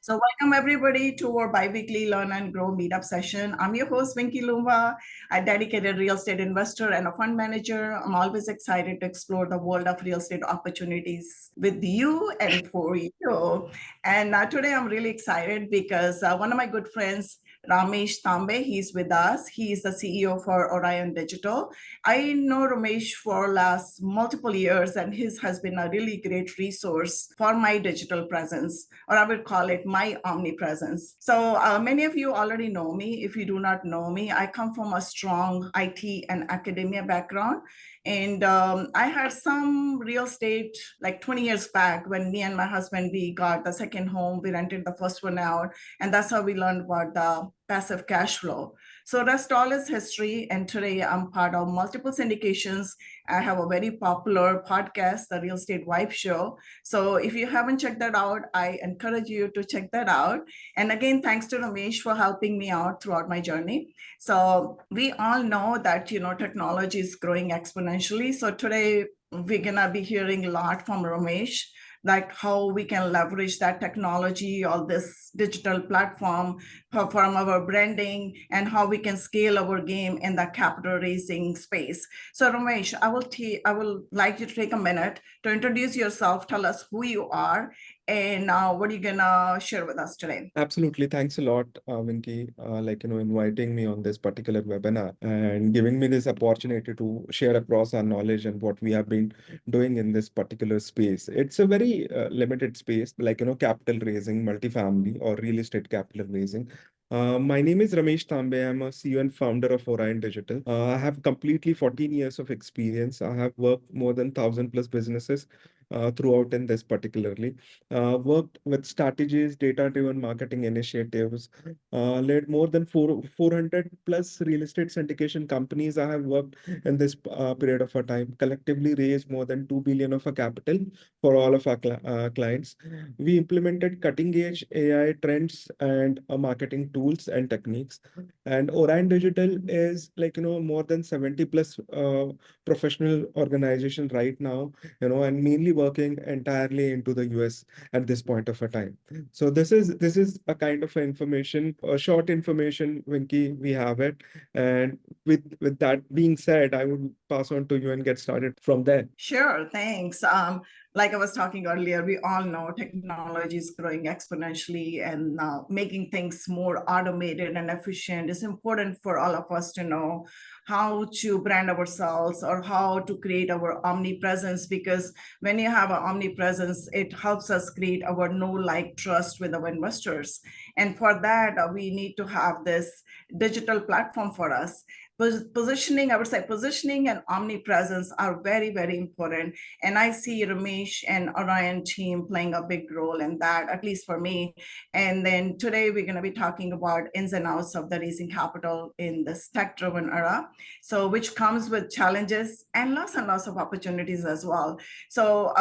So welcome everybody to our bi-weekly Learn and Grow meetup session. I'm your host, Vinki Loomba, a dedicated real estate investor and a fund manager. I'm always excited to explore the world of real estate opportunities with you and for you. And today I'm really excited because one of my good friends, Ramesh Tambe, he's with us. He's the CEO for Orion Digital. I know Ramesh for last multiple years, and his has been a really great resource for my digital presence, or I would call it my omnipresence. So many of you already know me. If you do not know me, I come from a strong IT and academia background. And I had some real estate like 20 years back when me and my husband, we got the second home, we rented the first one out. And that's how we learned about the passive cash flow. So rest all is history. And today I'm part of multiple syndications. I have a very popular podcast, the Real Estate Wife Show. So if you haven't checked that out, I encourage you to check that out. And again, thanks to Ramesh for helping me out throughout my journey. So we all know that, technology is growing exponentially. So today we're gonna be hearing a lot from Ramesh, like how we can leverage that technology or this digital platform from our branding and how we can scale our game in the capital raising space. So Ramesh, I will like you to take a minute to introduce yourself, tell us who you are, and what are you gonna share with us today? Absolutely. Thanks a lot, Vinki, inviting me on this particular webinar and giving me this opportunity to share across our knowledge and what we have been doing in this particular space. It's a very limited space, capital raising, multifamily or real estate capital raising. My name is Ramesh Tambe. I'm a CEO and founder of Orion Digital. I have completely 14 years of experience. I have worked more than 1,000 plus businesses throughout in this particularly. Worked with strategies, data-driven marketing initiatives, led more than 400 plus real estate syndication companies. I have worked in this period of a time, collectively raised more than 2 billion of a capital for all of our clients. We implemented cutting-edge AI trends and marketing tools and techniques. And Orion Digital is more than 70 plus professional organization right now, and mainly working entirely into the US at this point of a time. So this is a kind of information, a short information, Vinki, we have it. And with that being said, I would pass on to you and get started from there. Sure, thanks. Like I was talking earlier, we all know technology is growing exponentially and making things more automated and efficient. It's important for all of us to know how to brand ourselves or how to create our omnipresence, because when you have an omnipresence, it helps us create our know, like, trust with our investors. And for that, we need to have this digital platform for us. Positioning, I would say positioning and omnipresence are very, very important. And I see Ramesh and Orion team playing a big role in that, at least for me. And then today we're going to be talking about ins and outs of the raising capital in this tech-driven era. So which comes with challenges and lots of opportunities as well. So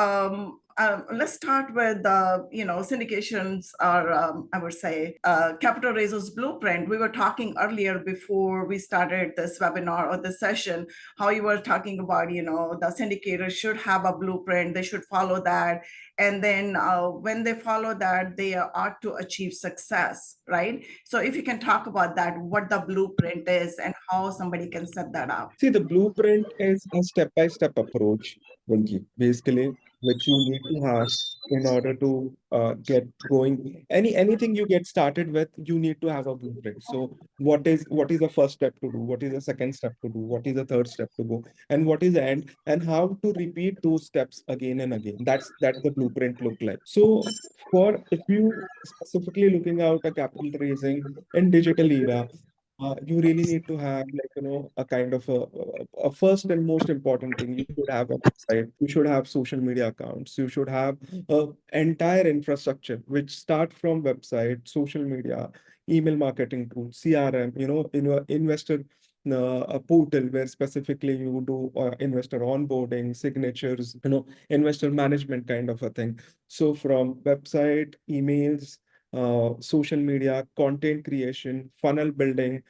let's start with syndications, or I would say capital raisers blueprint. We were talking earlier before we started this webinar or this session, how you were talking about the syndicator should have a blueprint, they should follow that, and then when they follow that, they ought to achieve success, right? So if you can talk about that, what the blueprint is and how somebody can set that up. See, the blueprint is a step-by-step approach, Vinki, basically, which you need to have in order to get going. Anything you get started with, you need to have a blueprint. So what is the first step to do? What is the second step to do? What is the third step to go? And what is the end? And how to repeat those steps again and again. That's the blueprint look like. So for if you specifically looking out a capital raising in digital era, you really need to have a kind of a first and most important thing. You should have a website, you should have social media accounts, you should have a entire infrastructure which start from website, social media, email marketing tools, CRM, investor a portal where specifically you do investor onboarding, signatures, investor management kind of a thing. So from website, emails, social media, content creation, funnel building,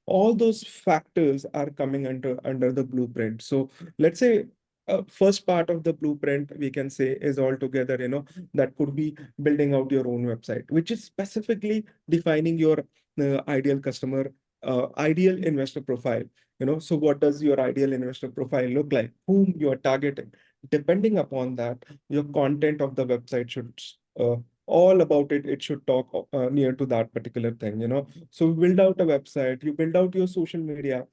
all those factors are coming under the blueprint. So let's say first part of the blueprint, we can say, is altogether, that could be building out your own website, which is specifically defining your ideal customer, ideal investor profile. So what does your ideal investor profile look like? Whom you are targeting? Depending upon that, your content of the website should all about it. It should talk near to that particular thing. So build out a website. You build out your social media.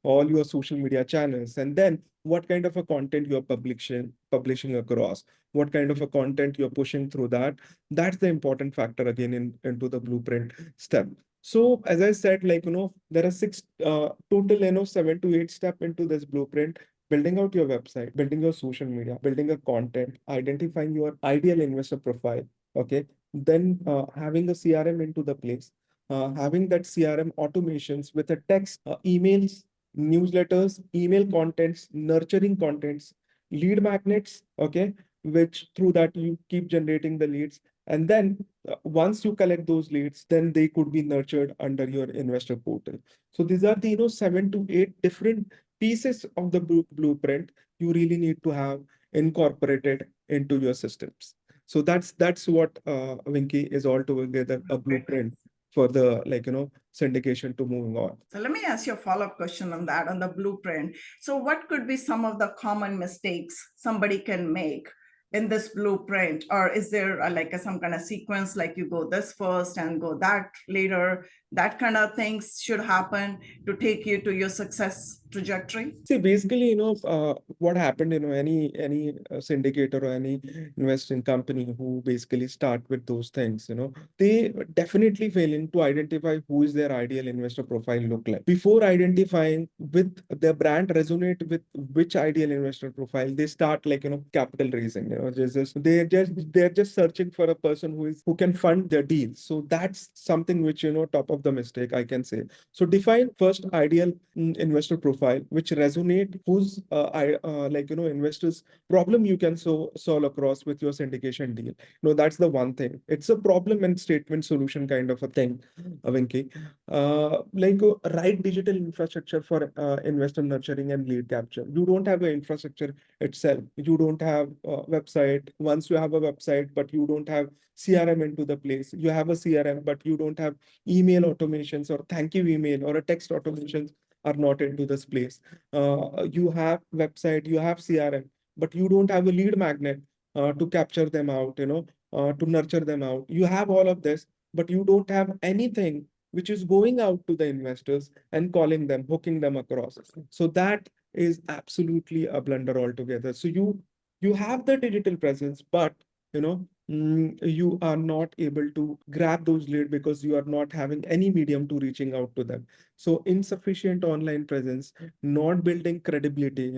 All your social media channels, and then what kind of a content you're publishing across, what kind of a content you're pushing through that. That's the important factor again into the blueprint step. So as I said, there are six total, 7 to 8 steps into this blueprint: building out your website, building your social media, building a content, identifying your ideal investor profile. Okay. Then having a CRM into the place, having that CRM automations with a text, emails, newsletters, email contents, nurturing contents, lead magnets, okay, which through that you keep generating the leads. And then once you collect those leads, then they could be nurtured under your investor portal. So these are the 7 to 8 different pieces of the blueprint you really need to have incorporated into your systems. So that's what Vinki is altogether a blueprint for the syndication to moving on. So let me ask you a follow-up question on that, on the blueprint. So what could be some of the common mistakes somebody can make in this blueprint? Or is there some kind of sequence, like you go this first and go that later? That kind of things should happen to take you to your success trajectory? See, basically, what happened, any syndicator or any investing company who basically start with those things, they definitely failing to identify who is their ideal investor profile look like. Before identifying with their brand resonate with which ideal investor profile, they start capital raising, they're just searching for a person who can fund their deals. So that's something which, top of the mistake, I can say. So define first ideal investor profile, which resonate, whose investors problem you can solve across with your syndication deal. That's the one thing. It's a problem and statement solution kind of a thing, Vinki. Right digital infrastructure for investor nurturing and lead capture. You don't have an infrastructure itself. You don't have a website. Once you have a website, but you don't have CRM into the place. You have a CRM, but you don't have email automations or thank you email or a text automations are not into this place. You have website, you have CRM, but you don't have a lead magnet to capture them out, to nurture them out. You have all of this, but you don't have anything which is going out to the investors and calling them, hooking them across. So that is absolutely a blunder altogether. So you have the digital presence, but you are not able to grab those leads because you are not having any medium to reaching out to them. So insufficient online presence, not building credibility,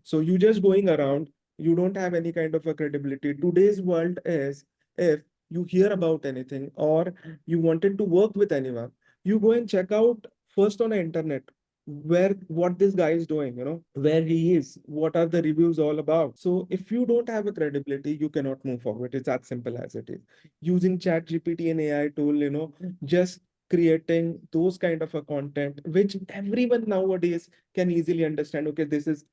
so you just going around, you don't have any kind of a credibility. Today's world is, if you hear about anything or you wanted to work with anyone, you go and check out first on the internet where what this guy is doing, where he is, what are the reviews all about. So if you don't have a credibility, you cannot move forward. It's as simple as it is. Using chat GPT and AI tool, just creating those kind of a content which everyone nowadays can easily understand. Okay, this is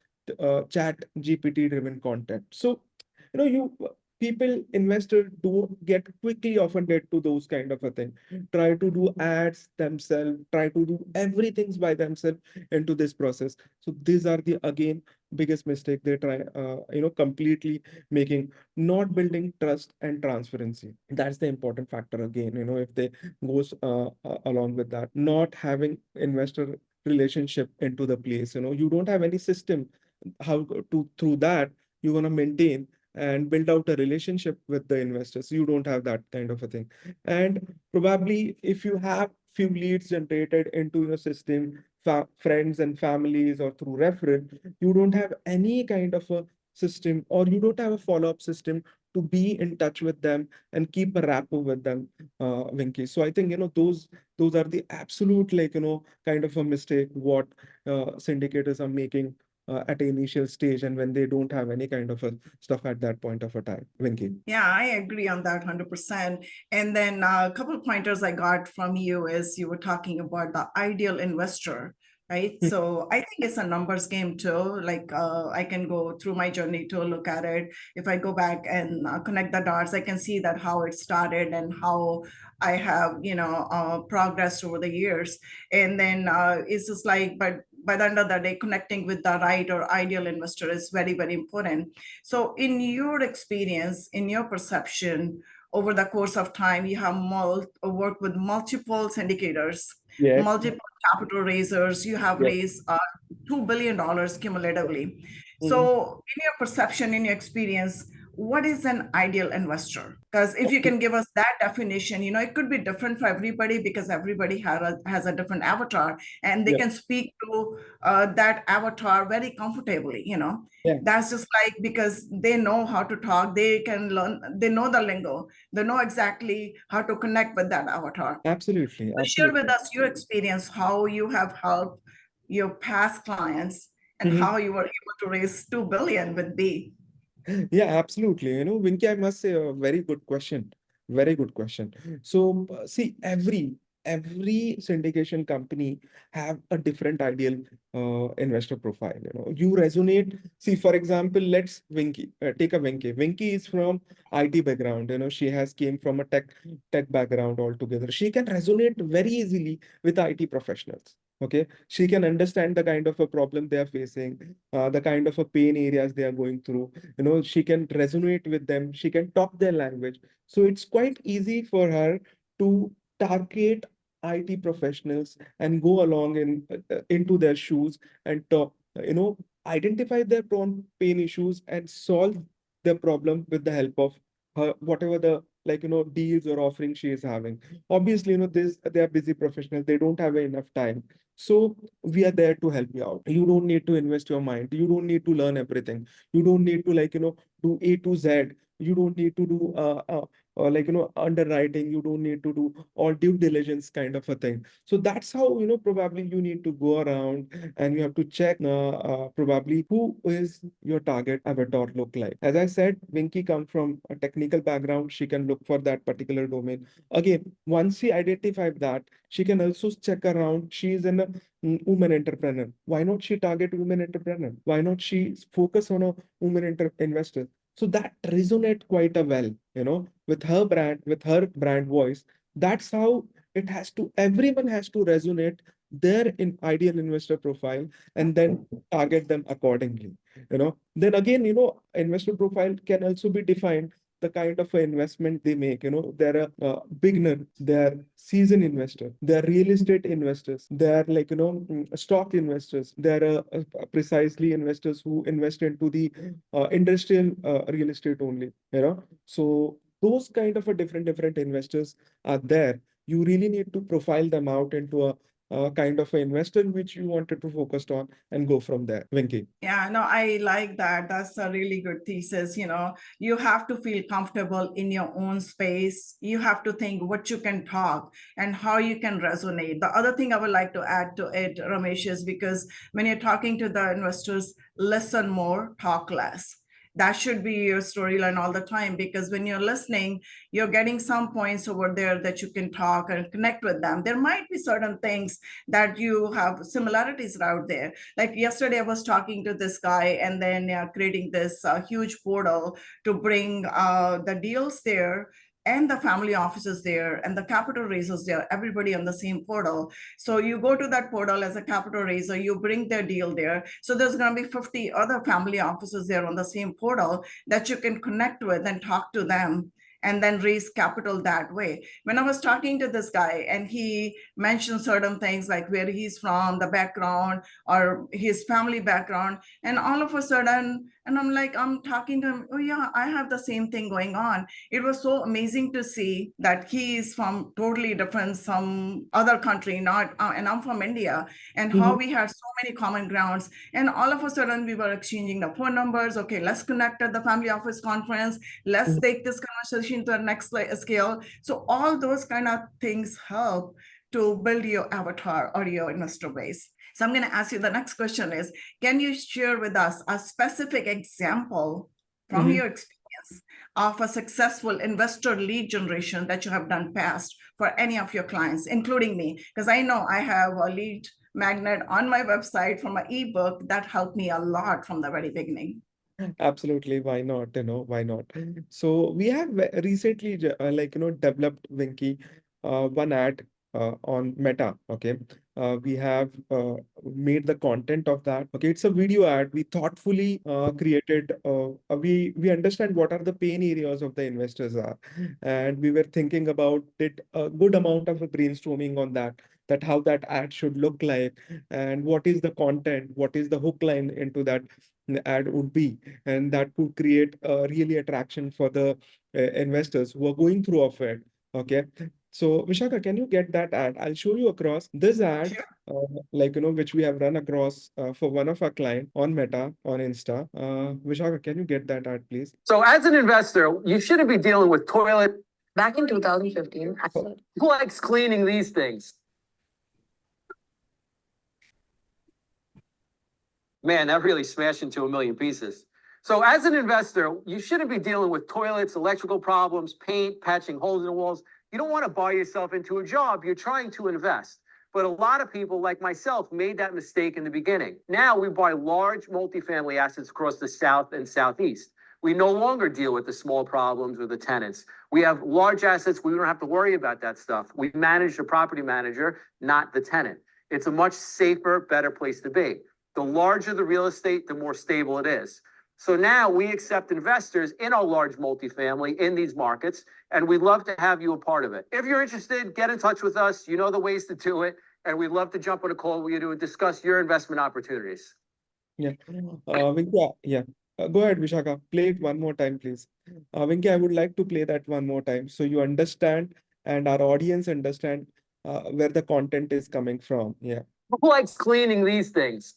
chat GPT driven content. So you people, investors don't get quickly offended to those kind of a thing. Try to do ads themselves, try to do everything by themselves into this process. So these are the again biggest mistake they try completely making, not building trust and transparency. That's the important factor again, if they goes along with that, not having investor relationship into the place. You don't have any system how to through that you're going to maintain and build out a relationship with the investors. You don't have that kind of a thing. And probably if you have few leads generated into your system, friends and families or through referral, you don't have any kind of a system, or you don't have a follow-up system to be in touch with them and keep a rapport with them, Vinki. So I think, those are the absolute, kind of a mistake what syndicators are making at the initial stage, and when they don't have any kind of a stuff at that point of a time. Vinki. Yeah, I agree on that 100%. And then a couple of pointers I got from you is you were talking about the ideal investor right? So I think it's a numbers game too. Like I can go through my journey to look at it. If I go back and connect the dots, I can see that how it started and how I have, progressed over the years. And then it's just like, but by the end of the day, connecting with the right or ideal investor is very, very important. So in your experience, in your perception, over the course of time, you have worked with multiple syndicators, Yes. multiple capital raisers. You have Yes. raised $2 billion cumulatively. Mhm. So, in your perception, in your experience, what is an ideal investor? Because if you can give us that definition, it could be different for everybody because everybody has a different avatar and they Yeah. can speak to that avatar very comfortably. Yeah. That's just like because they know how to talk, they can learn, they know the lingo, they know exactly how to connect with that avatar. Absolutely. So share with Absolutely. us your experience, how you have helped your past clients and Mhm. how you were able to raise 2 billion with B. Yeah, absolutely. Vinky, I must say a very good question. Very good question. So, see, every syndication company have a different ideal investor profile. You resonate. See, for example, let's Vinky take a Vinky. Vinky is from IT background. She has came from a tech background altogether. She can resonate very easily with IT professionals. Okay, she can understand the kind of a problem they are facing, the kind of a pain areas they are going through. She can resonate with them, she can talk their language, so it's quite easy for her to target IT professionals and go along into their shoes and talk, identify their pain issues and solve the problem with the help of her, whatever the deals or offerings she is having. Obviously, this they are busy professionals, they don't have enough time, so we are there to help you out. You don't need to invest your mind, you don't need to learn everything, you don't need to do A to Z. You don't need to do underwriting. You don't need to do all due diligence kind of a thing. So that's how probably you need to go around and you have to check probably who is your target avatar look like. As I said, Vinky come from a technical background. She can look for that particular domain. Again, once she identified that, she can also check around. She is an woman entrepreneur. Why not she target women entrepreneur? Why not she focus on a women investor? So that resonate quite a well, with her brand, with her brand voice. That's how it has to, everyone has to resonate their ideal investor profile and then target them accordingly. Then again, investor profile can also be defined the kind of investment they make. They're a beginner, they're seasoned investor, they're real estate investors, they're stock investors, they're precisely investors who invest into the industrial real estate only. So those kind of a different investors are there. You really need to profile them out into a kind of an investor which you wanted to focus on and go from there. Vinky. Yeah, no, I like that. That's a really good thesis. You have to feel comfortable in your own space. You have to think what you can talk and how you can resonate. The other thing I would like to add to it, Ramesh, is because when you're talking to the investors, listen more, talk less. That should be your storyline all the time because when you're listening, you're getting some points over there that you can talk and connect with them. There might be certain things that you have similarities out there. Like yesterday I was talking to this guy and then creating this huge portal to bring the deals there and the family offices there and the capital raisers there, everybody on the same portal. So you go to that portal as a capital raiser, you bring their deal there. So there's going to be 50 other family offices there on the same portal that you can connect with and talk to them and then raise capital that way. When I was talking to this guy and he mentioned certain things like where he's from, the background, or his family background, and all of a sudden, and I'm talking to him, oh yeah, I have the same thing going on. It was so amazing to see that he is from totally different, some other country, not and I'm from India, and how Mhm. we had so many common grounds. And all of a sudden we were exchanging the phone numbers. Okay, let's connect at the family office conference. Let's Mhm. take this conversation to the next scale. So all those kind of things help to build your avatar or your investor base. So I'm going to ask you the next question is, can you share with us a specific example from Mhm. your experience of a successful investor lead generation that you have done past for any of your clients, including me? Because I know I have a lead magnet on my website for my ebook. That helped me a lot from the very beginning. Absolutely, why not? Why not? So we have recently, developed Vinki, one ad on Meta. Okay, we have made the content of that. Okay, it's a video ad. We thoughtfully created. We understand what are the pain areas of the investors are, and we were thinking about it. A good amount of brainstorming on that. That how that ad should look like, and what is the content, what is the hook line into that ad would be, and that could create a really attraction for the investors who are going through of it. Okay, so Vishaka, can you get that ad? I'll show you across this ad, Sure. which we have run across for one of our client on Meta on Insta. Vishaka, can you get that ad, please? So as an investor, you shouldn't be dealing with toilet. Back in 2015, who likes cleaning these things? Man, that really smashed into a million pieces. So as an investor, you shouldn't be dealing with toilets, electrical problems, paint, patching holes in the walls. You don't want to buy yourself into a job. You're trying to invest. But a lot of people like myself made that mistake in the beginning. Now we buy large multifamily assets across the South and Southeast. We no longer deal with the small problems or the tenants. We have large assets. We don't have to worry about that stuff. We manage the property manager, not the tenant. It's a much safer, better place to be. The larger the real estate, the more stable it is. So now we accept investors in our large multifamily in these markets, and we'd love to have you a part of it. If you're interested, get in touch with us. You know the ways to do it, and we'd love to jump on a call with you to discuss your investment opportunities. Yeah, Vinki, yeah. Go ahead, Vishaka. Play it one more time, please. Vinki, I would like to play that one more time so you understand and our audience understand where the content is coming from. Yeah. Who likes cleaning these things?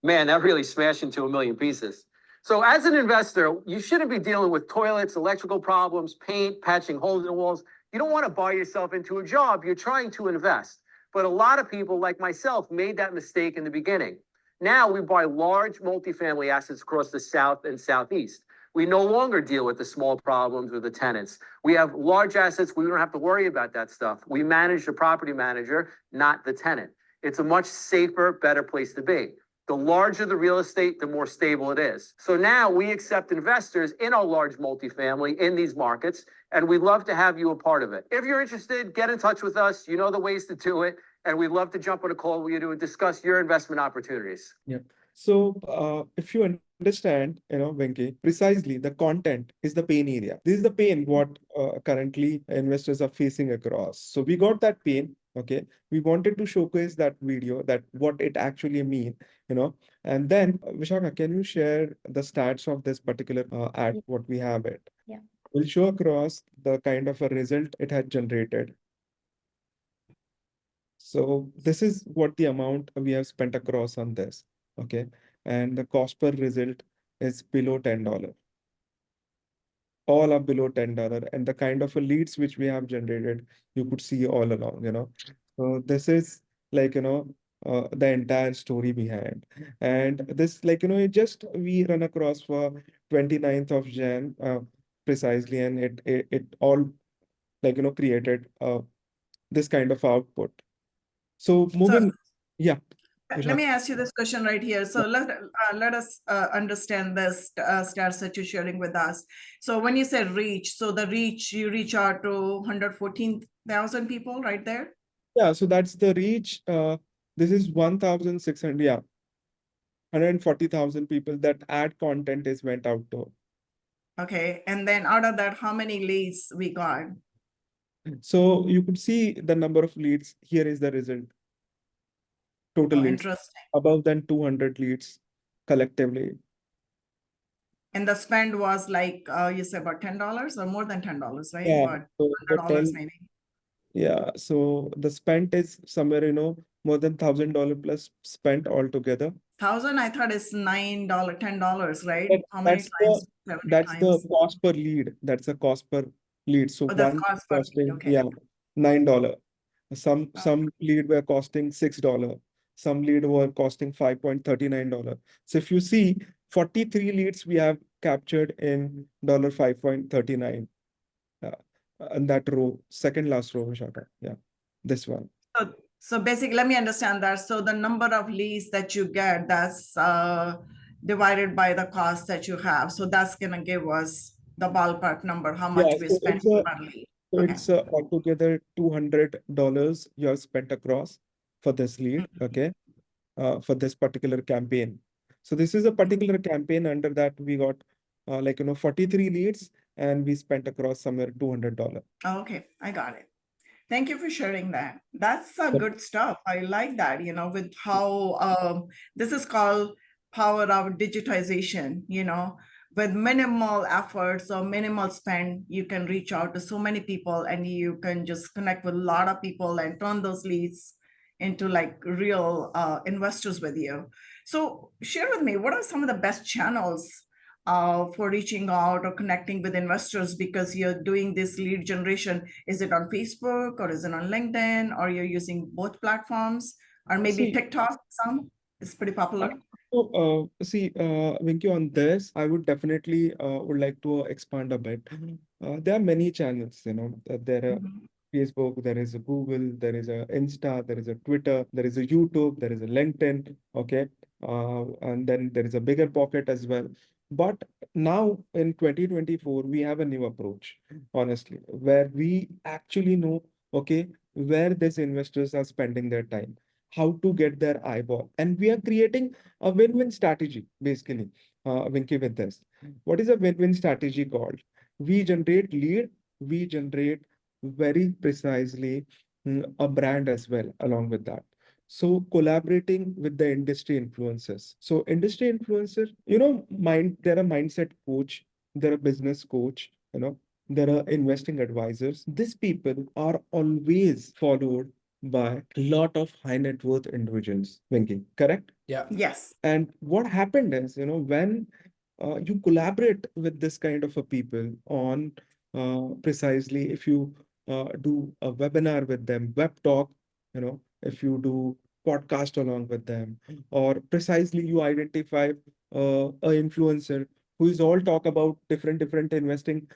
Man, that really smashed into a million pieces. So as an investor, you shouldn't be dealing with toilets, electrical problems, paint, patching holes in the walls. You don't want to buy yourself into a job. You're trying to invest. But a lot of people like myself made that mistake in the beginning. Now we buy large multifamily assets across the South and Southeast. We no longer deal with the small problems or the tenants. We have large assets. We don't have to worry about that stuff. We manage the property manager, not the tenant. It's a much safer, better place to be. The larger the real estate, the more stable it is. So now we accept investors in our large multifamily in these markets, and we'd love to have you a part of it. If you're interested, get in touch with us. You know the ways to do it, and we'd love to jump on a call with you to discuss your investment opportunities. Yeah. So if you understand, Venki, precisely the content is the pain area. This is the pain what currently investors are facing across. So we got that pain. Okay, we wanted to showcase that video, that what it actually mean, and then Vishaka, can you share the stats of this particular ad, what we have it? Yeah. We'll show across the kind of a result it had generated. So this is what the amount we have spent across on this. Okay, and the cost per result is below $10. All are below $10, and the kind of a leads which we have generated, you could see all along. So this is like, the entire story behind. And this, it just we run across for 29th of Jan, precisely, and it all created this kind of output. So moving, yeah. Let me ask you this question right here. So let us understand this stats that you're sharing with us. So when you said reach, so the reach, you reach out to 114,000 people right there? Yeah, so that's the reach. This is 1,600, yeah, 140,000 people that ad content is went out to. Okay, and then out of that, how many leads we got? So you could see the number of leads. Here is the result. Total leads, Interesting. above than 200 leads collectively. And the spend was like, you said about $10 or more than $10, right? Yeah, About so the $100 maybe. yeah, so the spent is somewhere, more than $1,000 plus spent altogether. 1,000, I thought it's $9, $10, right? But How many times? 70 that's the times. cost per lead. That's the cost per lead. So Oh, that's one cost per lead, costing, okay. yeah, $9. Some lead were costing $6. Some lead were costing $5.39. So if you see, 43 leads we have captured in $5.39. And that row, second last row, Vishaka. Yeah, this one. So basically, let me understand that. So the number of leads that you get, that's divided by the cost that you have. So that's gonna give us the ballpark number, how Yeah, much we so spend per lead. so Okay. it's altogether $200 you have spent across for this lead, okay, for this particular campaign. So this is a particular campaign. Under that we got 43 leads, and we spent across somewhere $200. Okay, I got it. Thank you for sharing that. That's But good stuff. I like that, with how this is called power of digitization, with minimal efforts or minimal spend, you can reach out to so many people and you can just connect with a lot of people and turn those leads into like real investors with you. So share with me, what are some of the best channels for reaching out or connecting with investors, because you're doing this lead generation? Is it on Facebook or is it on LinkedIn, or you're using both platforms, or maybe see, TikTok? Some is pretty popular. Vinky, on this, I would definitely would like to expand a bit. There are many channels, there are Mhm. Facebook, there is a Google, there is a Insta, there is a Twitter, there is a YouTube, there is a LinkedIn, okay, and then there is a bigger pocket as well. But now in 2024, we have a new approach, honestly, where we actually know, okay, where these investors are spending their time, how to get their eyeball, and we are creating a win-win strategy, basically, Vinky, with this. What is a win-win strategy called? We generate lead, we generate very precisely a brand as well along with that. So collaborating with the industry influencers. So industry influencers, there are mindset coach, there are business coach, there are investing advisors. These people are always followed by a lot of high net worth individuals, Vinky, correct? Yeah. Yes. And what happened is, when you collaborate with this kind of a people on precisely, if you do a webinar with them, web talk, if you do podcast along with them, or precisely you identify a influencer who is all talk about different investing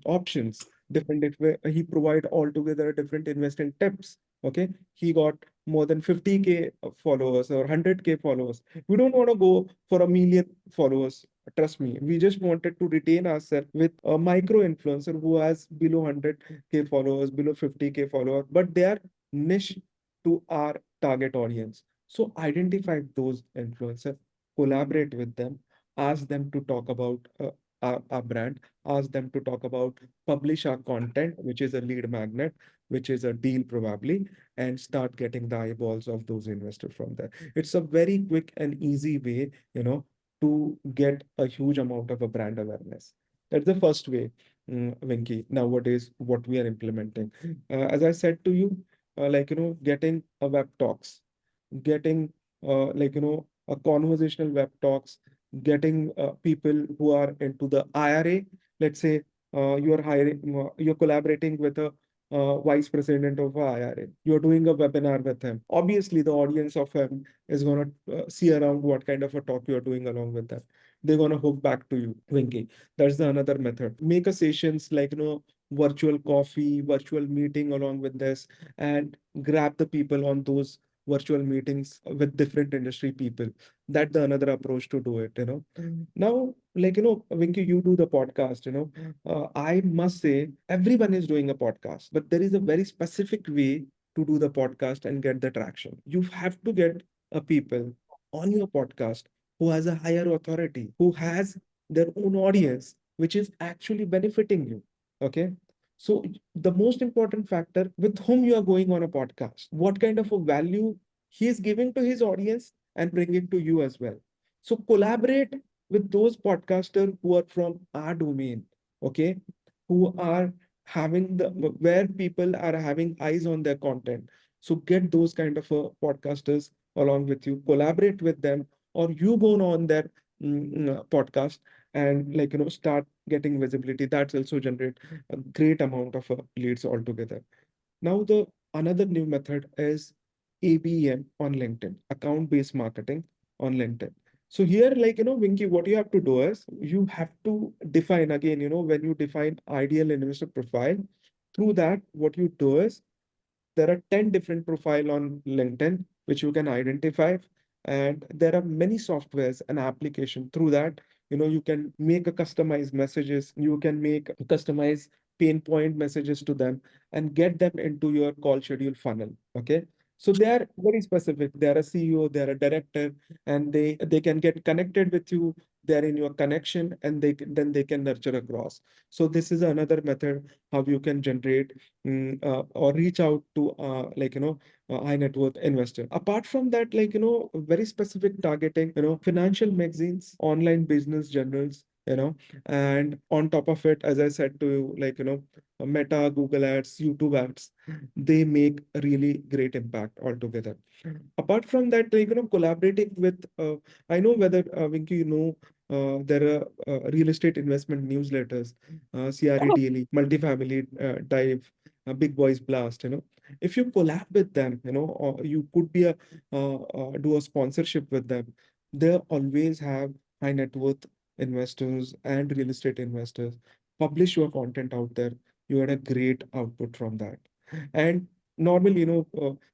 options, he provide altogether different investing tips. Okay, he got more than 50K followers or 100K followers. We don't want to go for a million followers. Trust me, we just wanted to retain ourselves with a micro influencer who has below 100K followers, below 50K followers, but they are niche to our target audience. So identify those influencers, collaborate with them, ask them to talk about our brand, ask them to talk about, publish our content, which is a lead magnet, which is a deal probably, and start getting the eyeballs of those investors from there. It's a very quick and easy way, to get a huge amount of a brand awareness. That's the first way, Vinky, nowadays, what we are implementing. As I said to you, getting a web talks, getting a conversational web talks, getting people who are into the IRA. Let's say you're collaborating with a vice president of IRA. You're doing a webinar with him. Obviously, the audience of him is going to see around what kind of a talk you're doing along with them. They're going to hook back to you, Vinky. That's the another method. Make a sessions like, virtual coffee, virtual meeting along with this, and grab the people on those virtual meetings with different industry people. That's the another approach to do it. Now, Vinky, you do the podcast, I must say everyone is doing a podcast, but there is a very specific way to do the podcast and get the traction. You have to get a people on your podcast who has a higher authority, who has their own audience, which is actually benefiting you. Okay. So the most important factor, with whom you are going on a podcast, what kind of a value he is giving to his audience and bringing to you as well. So collaborate with those podcasters who are from our domain, okay, who are having where people are having eyes on their content. So get those kind of podcasters along with you, collaborate with them, or you go on their podcast and start getting visibility. That's also generate a great amount of leads altogether. Now the another new method is ABM on LinkedIn, account based marketing on LinkedIn. So here, like, Vinki, what you have to do is you have to define again, when you define ideal investor profile, through that, what you do is there are 10 different profile on LinkedIn, which you can identify. And there are many softwares and application through that, you can make a customized messages, you can make customized pain point messages to them and get them into your call schedule funnel. Okay. So they are very specific. They are a CEO, they are a director, and they can get connected with you. They're in your connection, and then they can nurture across. So this is another method how you can generate or reach out to high net worth investor. Apart from that, very specific targeting, financial magazines, online business journals, and on top of it, as I said to you, Meta, Google Ads, YouTube ads, they make a really great impact altogether. Apart from that, collaborating with, I know whether, Vinki, there are real estate investment newsletters, CRE Daily, multifamily dive, Big Boys Blast, if you collab with them, or you could be do a sponsorship with them, they always have high net worth investors and real estate investors. Publish your content out there. You had a great output from that. And normally,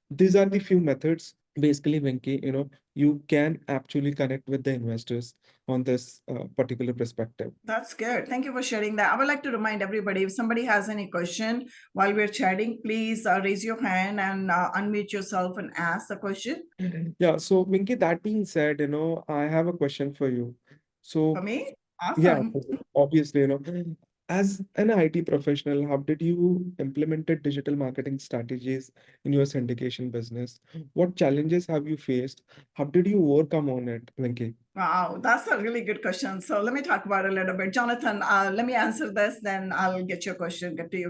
these are the few methods. Basically, Venki, you can actually connect with the investors on this particular perspective. That's good. Thank you for sharing that. I would like to remind everybody, if somebody has any question while we're chatting, please raise your hand and unmute yourself and ask the question. Yeah. So, Venki, that being said, I have a question for you. So, For me? yeah, Awesome. obviously, as an IT professional, how did you implemented digital marketing strategies in your syndication business? What challenges have you faced? How did you overcome on it, Venki? Wow, that's a really good question. So let me talk about it a little bit. Jonathan, let me answer this, then I'll get to your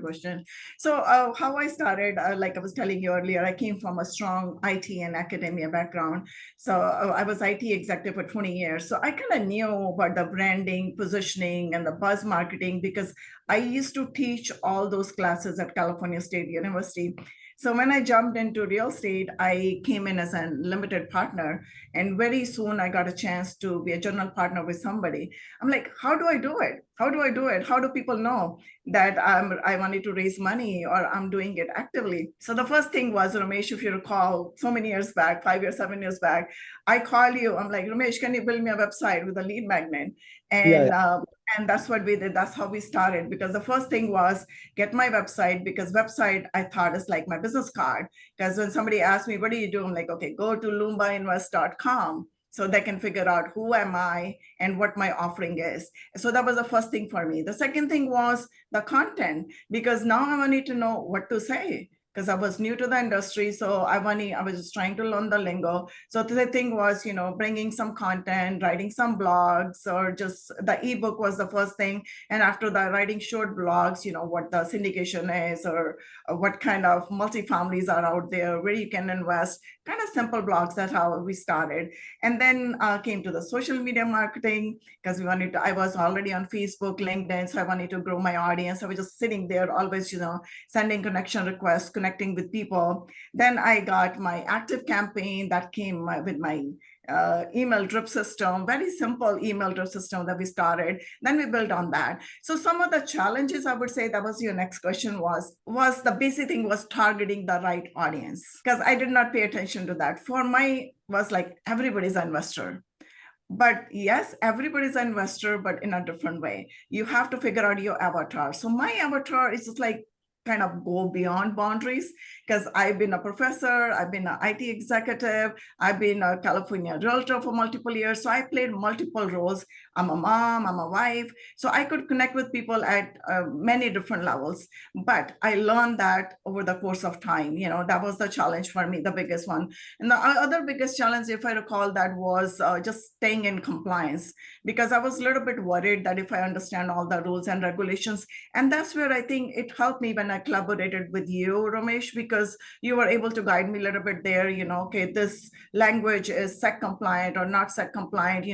question. So how I started, like I was telling you earlier, I came from a strong IT and academia background. So I was IT executive for 20 years. So I kind of knew about the branding, positioning, and the buzz marketing because I used to teach all those classes at California State University. So when I jumped into real estate, I came in as a limited partner. And very soon I got a chance to be a general partner with somebody. I'm like, how do I do it? How do I do it? How do people know that I wanted to raise money or I'm doing it actively? So the first thing was, Ramesh, if you recall, so many years back, 5 years, 7 years back, I call you. I'm like, Ramesh, can you build me a website with a lead magnet? Yeah, And that's what we did. That's how we started. Because the first thing was get my website, because website I thought is like my business card. Because when somebody asks me, what do you do? I'm like, okay, go to loombainvest.com so they can figure out who am I and what my offering is. So that was the first thing for me. The second thing was the content, because now I wanted to know what to say, because I was new to the industry. So I was just trying to learn the lingo. So the thing was, bringing some content, writing some blogs, or just the ebook was the first thing. And after that, writing short blogs, what the syndication is, or what kind of multifamilies are out there, where you can invest, kind of simple blogs. That's how we started. And then came to the social media marketing, because I was already on Facebook, LinkedIn. So I wanted to grow my audience. I was just sitting there always, sending connection requests, connecting with people. Then I got my active campaign that came with my email drip system, very simple email drip system that we started. Then we built on that. So some of the challenges, I would say, that was your next question, was the basic thing was targeting the right audience, because I did not pay attention to that. For my was like everybody's an investor. But yes, everybody's an investor, but in a different way. You have to figure out your avatar. So my avatar is just like kind of go beyond boundaries, because I've been a professor, I've been an IT executive, I've been a California realtor for multiple years. So I played multiple roles. I'm a mom, I'm a wife. So I could connect with people at many different levels. But I learned that over the course of time. That was the challenge for me, the biggest one. And the other biggest challenge, if I recall, that was just staying in compliance, because I was a little bit worried that if I understand all the rules and regulations. And that's where I think it helped me when I collaborated with you, Ramesh, because you were able to guide me a little bit there, okay, this language is SEC compliant or not SEC compliant,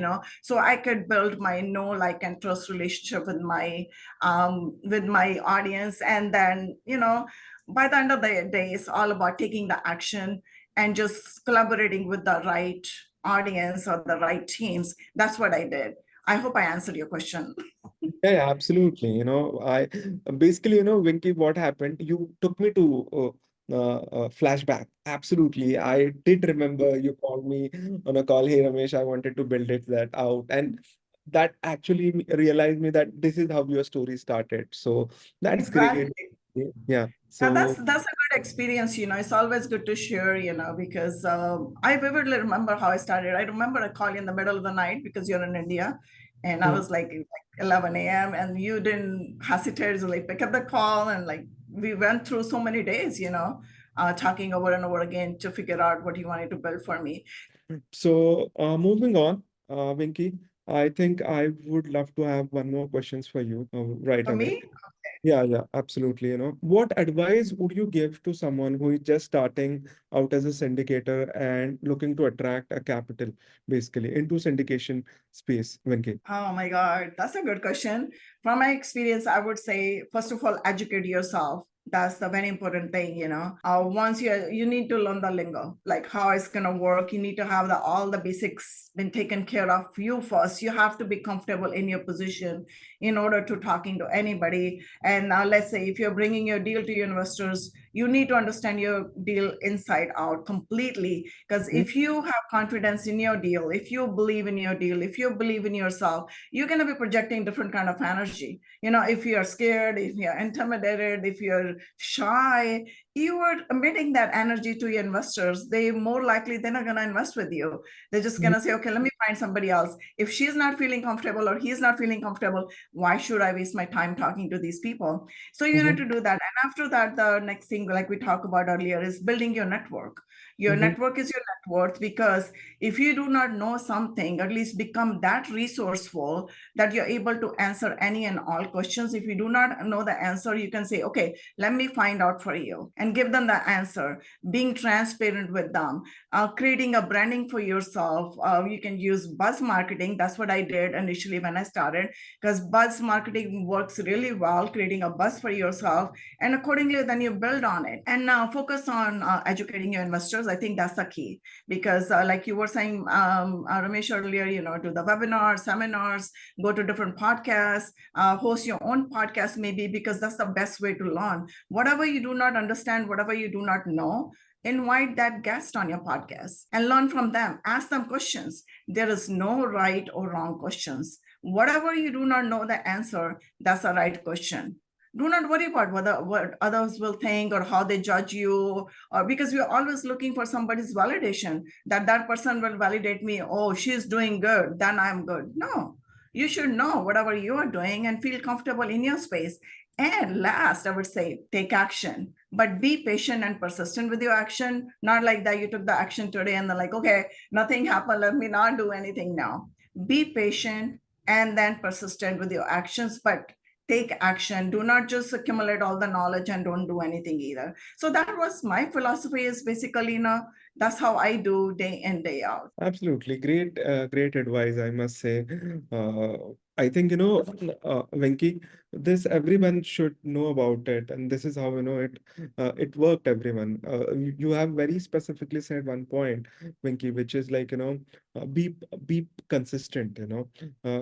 so I could build my know, like, and trust relationship with my audience. And then, by the end of the day, it's all about taking the action and just collaborating with the right audience or the right teams. That's what I did. I hope I answered your question. Yeah, absolutely. I basically, Vinky, what happened? You took me to flashback. Absolutely. I did remember you called me on a call. Hey, Ramesh, I wanted to build it that out. And that actually realized me that this is how your story started. So that's great. Exactly. Yeah. Yeah, So, that's a good experience. It's always good to share. Because I vividly remember how I started. I remember a call in the middle of the night because you're in India, and I was like 11 a.m. and you didn't hesitate to like pick up the call, and like we went through so many days, talking over and over again to figure out what you wanted to build for me. moving on, Vinky, I think I would love to have one more questions for you right For away. me, Yeah, absolutely. What advice would you give to someone who is just starting out as a syndicator and looking to attract a capital, basically, into syndication space, Venki? oh my God, that's a good question. From my experience, I would say, first of all, educate yourself. That's the very important thing. Once you need to learn the lingo, like how it's gonna work. You need to have all the basics been taken care of you first. You have to be comfortable in your position in order to talking to anybody. And let's say if you're bringing your deal to your investors, you need to understand your deal inside out completely. Because Mhm. if you have confidence in your deal, if you believe in your deal, if you believe in yourself, you're going to be projecting different kind of energy. If you're scared, if you're intimidated, if you're shy, you are emitting that energy to your investors. They more likely they're not going to invest with you. They're just going to say, okay, let me find somebody else. If she's not feeling comfortable or he's not feeling comfortable, why should I waste my time talking to these people? So you need to do that. And after that, the next thing, like we talked about earlier, is building your network. Your Mhm. network is your net worth, because if you do not know something, at least become that resourceful that you're able to answer any and all questions. If you do not know the answer, you can say, okay, let me find out for you and give them the answer, being transparent with them, creating a branding for yourself. You can use buzz marketing. That's what I did initially when I started, because buzz marketing works really well, creating a buzz for yourself, and accordingly then you build on it. And now focus on educating your investors. I think that's the key, because like you were saying, Ramesh, earlier, do the webinars, seminars, go to different podcasts, host your own podcast maybe, because that's the best way to learn. Whatever you do not understand, whatever you do not know, invite that guest on your podcast and learn from them. Ask them questions. There is no right or wrong questions. Whatever you do not know the answer, that's a right question. Do not worry about what others will think or how they judge you, or because we're always looking for somebody's validation, that person will validate me. Oh, she's doing good, then I'm good. No, you should know whatever you are doing and feel comfortable in your space. And last, I would say, take action, but be patient and persistent with your action. Not like that you took the action today and then like, okay, nothing happened, let me not do anything now. Be patient and then persistent with your actions, but take action. Do not just accumulate all the knowledge and don't do anything either. So that was my philosophy, is basically, that's how I do day in, day out. Absolutely. Great advice, I must say. Uh, I think, Venki, this everyone should know about it. And this is how, it worked, everyone. You have very specifically said one point, Venki, which is like, be consistent,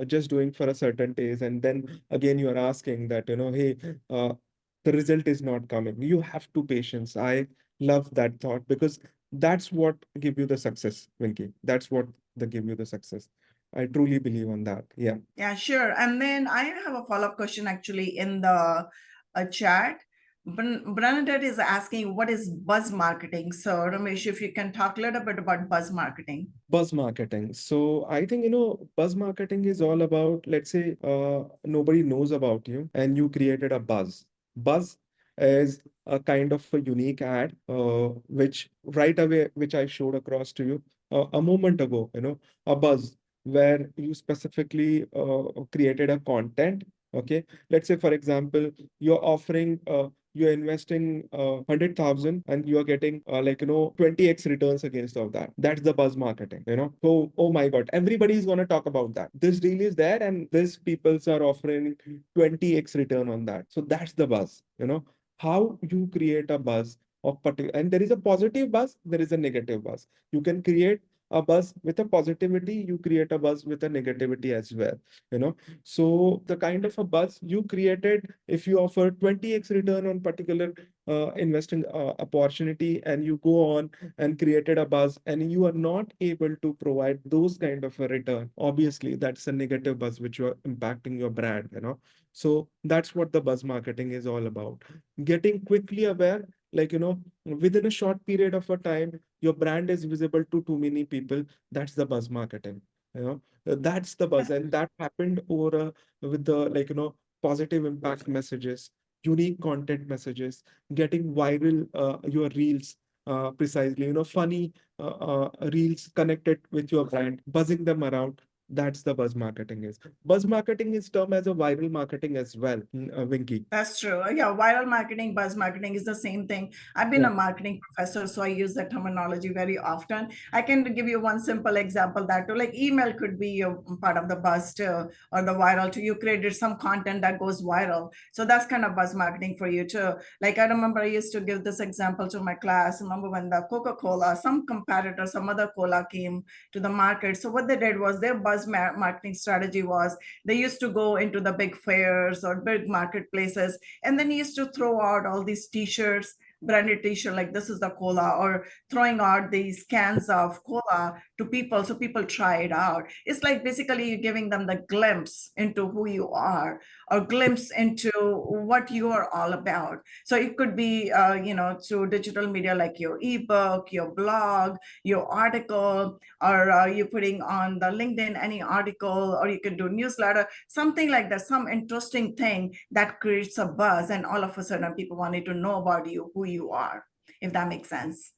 just doing for a certain days. And then again, you are asking that, hey, the result is not coming. You have to patience. I love that thought, because that's what give you the success, Vinky. That's what the give you the success. I truly believe on that. Yeah. Yeah, sure. And then I have a follow-up question actually in the chat. Bernadette is asking, what is buzz marketing? So Ramesh, if you can talk a little bit about buzz marketing. Buzz marketing. So I think, buzz marketing is all about, let's say, nobody knows about you and you created a buzz. Buzz is a kind of a unique ad, which right away, which I showed across to you a moment ago, a buzz where you specifically created a content. Okay. Let's say, for example, you're offering you're investing 100,000 and you're getting 20x returns against of that. That's the buzz marketing. So, oh my God, everybody's going to talk about that. This deal is there and this people's are offering 20x return on that. So that's the buzz. How you create a buzz of particular, and there is a positive buzz, there is a negative buzz. You can create a buzz with a positivity, you create a buzz with a negativity as well, you know. So the kind of a buzz you created, if you offer 20x return on particular investing opportunity, and you go on and created a buzz and you are not able to provide those kind of a return, obviously that's a negative buzz which you are impacting your brand, you know. So that's what the buzz marketing is all about. Getting quickly aware, like, you know, within a short period of a time, your brand is visible to too many people. That's the buzz marketing, you know. That's the buzz. And that happened over with the, like, you know, positive impact messages, unique content messages, getting viral your reels, precisely, you know, funny reels connected with your brand, buzzing them around. That's the buzz marketing is. Buzz marketing is termed as a viral marketing as well, Vinky. That's true. Yeah, viral marketing, buzz marketing is the same thing. I've been Yeah. a marketing professor, so I use that terminology very often. I can give you one simple example that too, like email could be a part of the buzz too, or the viral too. You created some content that goes viral. So that's kind of buzz marketing for you too. Like I remember I used to give this example to my class. Remember when the Coca-Cola, some competitor, some other cola came to the market. So what they did was their buzz marketing strategy was they used to go into the big fairs or big marketplaces, and then he used to throw out all these t-shirts, branded t-shirt like this is the cola, or throwing out these cans of cola to people so people try it out. It's like basically you're giving them the glimpse into who you are, or glimpse into what you are all about. So it could be through digital media like your ebook, your blog, your article, or you're putting on the LinkedIn any article, or you can do newsletter, something like that, some interesting thing that creates a buzz, and all of a sudden people wanted to know about you, who you are, if that makes sense.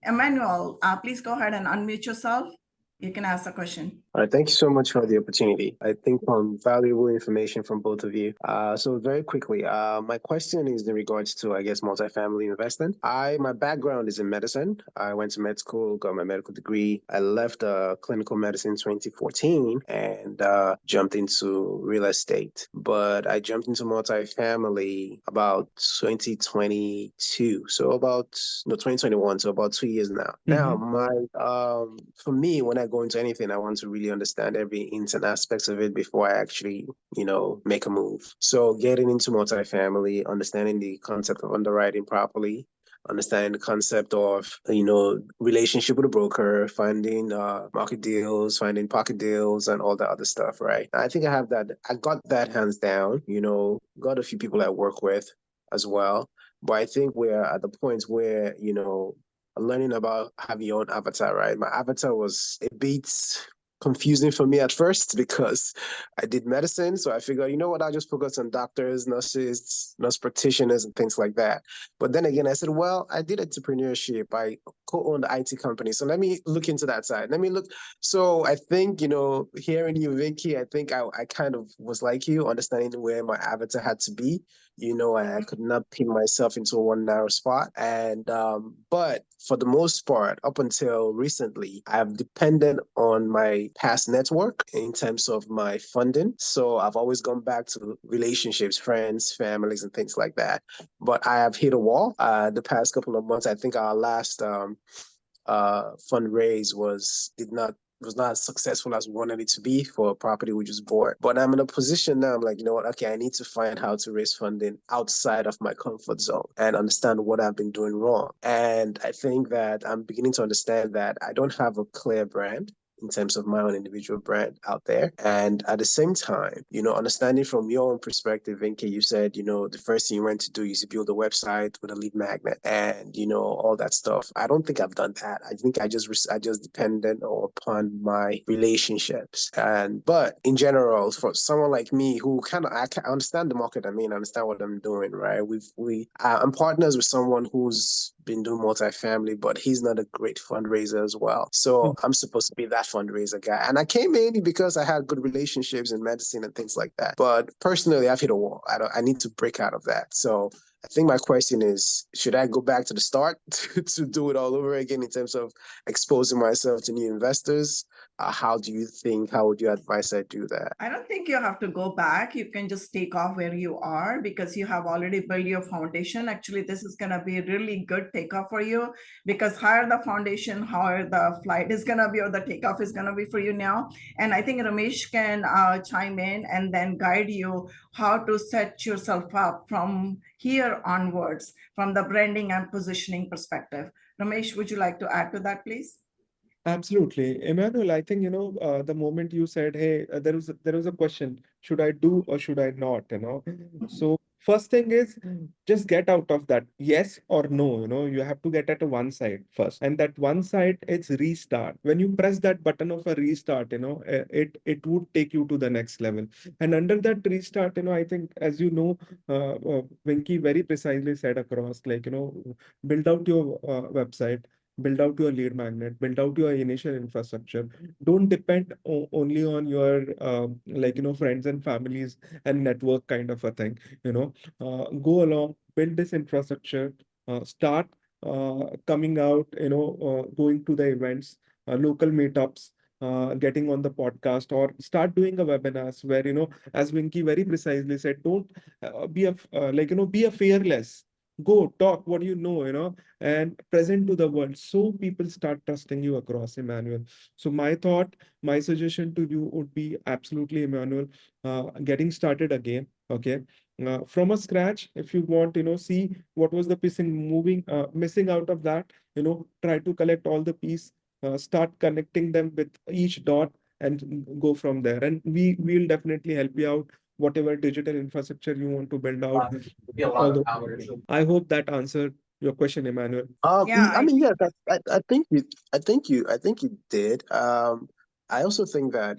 Emmanuel, please go ahead and unmute yourself. You can ask a question. All right, thank you so much for the opportunity. I think valuable information from both of you. So very quickly, my question is in regards to, I guess, multifamily investing. My background is in medicine. I went to med school, got my medical degree. I left clinical medicine in 2014 and jumped into real estate. But I jumped into multifamily about 2022, so about 2021, so about 2 years now. Now, for me, when I go into anything, I want to really understand every ins and aspects of it before I actually, make a move. So getting into multifamily, understanding the concept of underwriting properly, understanding the concept of, relationship with a broker, finding market deals, finding pocket deals, and all that other stuff, right? I think I have that. I got that hands down, got a few people I work with as well. But I think we're at the point where, learning about having your own avatar, right? My avatar was a bit confusing for me at first because I did medicine. So I figured, you know what, I'll just focus on doctors, nurses, nurse practitioners, and things like that. But then again, I said, well, I did entrepreneurship. I co-owned the IT company. So let me look into that side. So I think, hearing you, Vinki, I think I kind of was like you, understanding where my avatar had to be. I could not pin myself into one narrow spot. And, but for the most part, up until recently, I've depended on my past network in terms of my funding. So I've always gone back to relationships, friends, families, and things like that. But I have hit a wall the past couple of months. I think our last fundraise was not as successful as we wanted it to be for a property we just bought. But I'm in a position now, I'm like, you know what, okay, I need to find how to raise funding outside of my comfort zone and understand what I've been doing wrong. And I think that I'm beginning to understand that I don't have a clear brand in terms of my own individual brand out there. And at the same time, understanding from your own perspective, Vinki, you said, the first thing you went to do is build a website with a lead magnet and, all that stuff. I don't think I've done that. I think I just depended upon my relationships. But in general, for someone like me who I understand the market, I understand what I'm doing, right? I'm partners with someone who's been doing multifamily, but he's not a great fundraiser as well. So I'm supposed to be that fundraiser guy. And I came mainly because I had good relationships in medicine and things like that. But personally, I've hit a wall. I need to break out of that. So I think my question is, should I go back to the start to do it all over again in terms of exposing myself to new investors? how would you advise I do that? I don't think you have to go back. You can just take off where you are because you have already built your foundation. Actually, this is going to be a really good takeoff for you because higher the foundation, higher the flight is going to be, or the takeoff is going to be for you now. And I think Ramesh can chime in and then guide you how to set yourself up from here onwards, from the branding and positioning perspective. Ramesh, would you like to add to that, please? Absolutely. Emmanuel, I think, the moment you said, hey, there was a question, should I do or should I not, So first thing is just get out of that yes or no, you have to get at a one side first. And that one side, it's restart. When you press that button of a restart, it would take you to the next level. And under that restart, I think, as you know, Vinki very precisely said across, like, build out your website, build out your lead magnet, build out your initial infrastructure. Don't depend only on your friends and families and network kind of a thing. Go along, build this infrastructure, start coming out, going to the events, local meetups, getting on the podcast, or start doing a webinars where, as Vinki very precisely said, don't be a fearless. Go talk what and present to the world, so people start trusting you across, Emmanuel. So my suggestion to you would be absolutely, Emmanuel, getting started again, okay, from a scratch. If you want, see what was the missing out of that, try to collect all the piece, start connecting them with each dot and go from there, and will definitely help you out, whatever digital infrastructure you want to build out. I hope that answered your question, Emmanuel. Yeah, I mean, yes, I think you did. I also think that,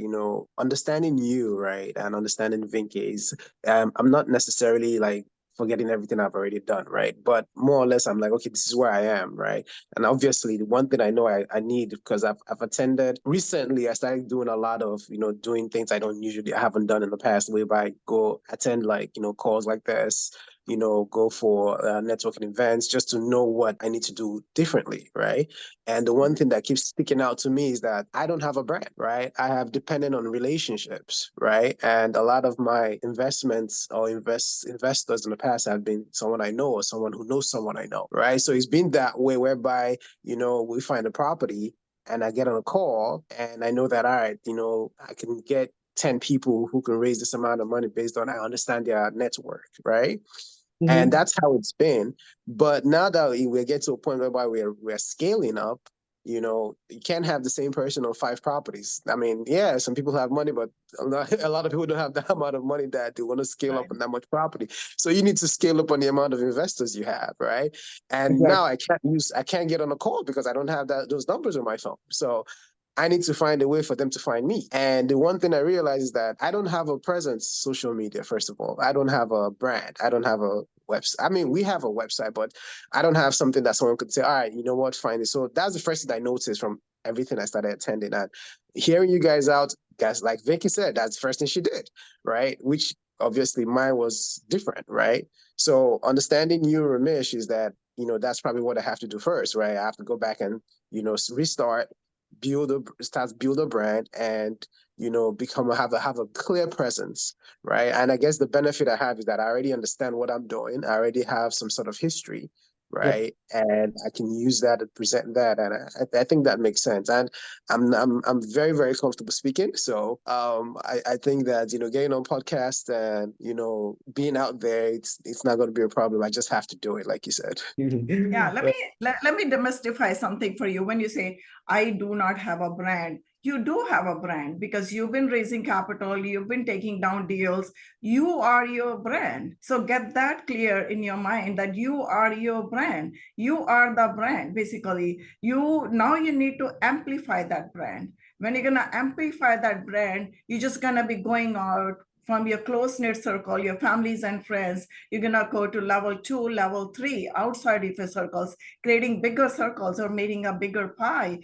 understanding you, right, and understanding Vinki is, I'm not necessarily like forgetting everything I've already done, right? But more or less, I'm like, okay, this is where I am, right? And obviously, the one thing I know I need, because I've attended recently, I started doing a lot of, doing things I haven't done in the past, whereby I go attend like, calls like this, go for networking events just to know what I need to do differently, right? And the one thing that keeps sticking out to me is that I don't have a brand, right? I have depended on relationships, right? And a lot of my investments or investors in the past have been someone I know or someone who knows someone I know, right? So it's been that way whereby, we find a property and I get on a call and I know that, all right, I can get 10 people who can raise this amount of money based on I understand their network, right? And that's how it's been. But now that we get to a point whereby we're scaling up, you can't have the same person on 5 properties. I mean, yeah, some people have money, but a lot of people don't have that amount of money that they want to scale up on that much property. So you need to scale up on the amount of investors you have, right? And now I can't get on a call because I don't have those numbers on my phone. So I need to find a way for them to find me. And the one thing I realized is that I don't have a presence, social media, first of all. I don't have a brand. I don't have a website. I mean, we have a website, but I don't have something that someone could say, all right, you know what, find it. So that's the first thing I noticed from everything I started attending. And hearing you guys out, guys, like Vinki said, that's the first thing she did, right? Which obviously mine was different, right? So understanding you, Ramesh, is that, that's probably what I have to do first, right? I have to go back and, restart, build a brand, and have a clear presence, right? And I guess the benefit I have is that I already understand what I'm doing. I already have some sort of history, right? And I can use that to present that, and I think that makes sense. And I'm very, very comfortable speaking. So I think that getting on podcast and being out there, it's not going to be a problem. I just have to do it, like you said. Yeah, let me demystify something for you. When you say I do not have a brand, you do have a brand because you've been raising capital, you've been taking down deals, you are your brand. So get that clear in your mind that you are your brand. You are the brand, basically. You need to amplify that brand. When you're gonna amplify that brand, you're just gonna be going out from your close-knit circle, your families and friends. You're gonna go to level 2, level 3, outside of your circles, creating bigger circles or making a bigger pie.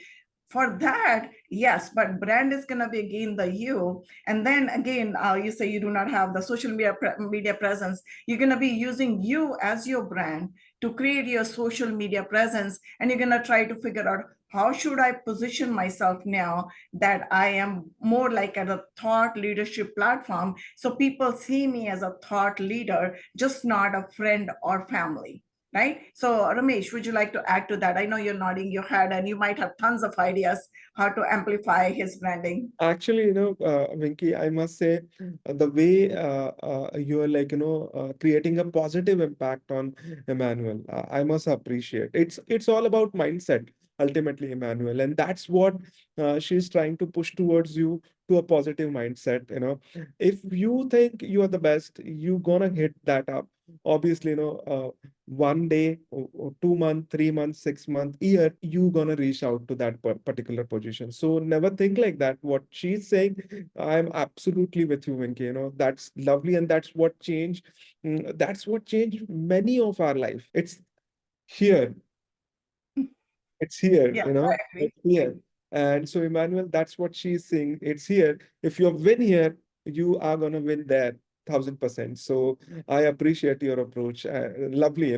For that, yes, but brand is gonna be again the you. And then again, you say you do not have the social media presence. You're gonna be using you as your brand to create your social media presence, and you're gonna try to figure out how should I position myself now that I am more like at a thought leadership platform, so people see me as a thought leader, just not a friend or family, right? So Ramesh, would you like to add to that? I know you're nodding your head and you might have tons of ideas how to amplify his branding. Actually, Vinki, I must say the way you are like, creating a positive impact on Emmanuel, I must appreciate. It's all about mindset, ultimately, Emmanuel, and that's what she's trying to push towards you to a positive mindset. If you think you are the best, you gonna hit that up. Obviously, one day, or 2 months, 3 months, 6 months, year, you gonna reach out to that particular position. So never think like that. What she's saying, I'm absolutely with you, Vinky. That's lovely, and that's what changed. That's what changed many of our life. Here. It's here. Yeah, I agree. It's here. And so, Emmanuel, that's what she's saying. It's here. If you win here, you are gonna win there, 1000%. So I appreciate your approach. Lovely,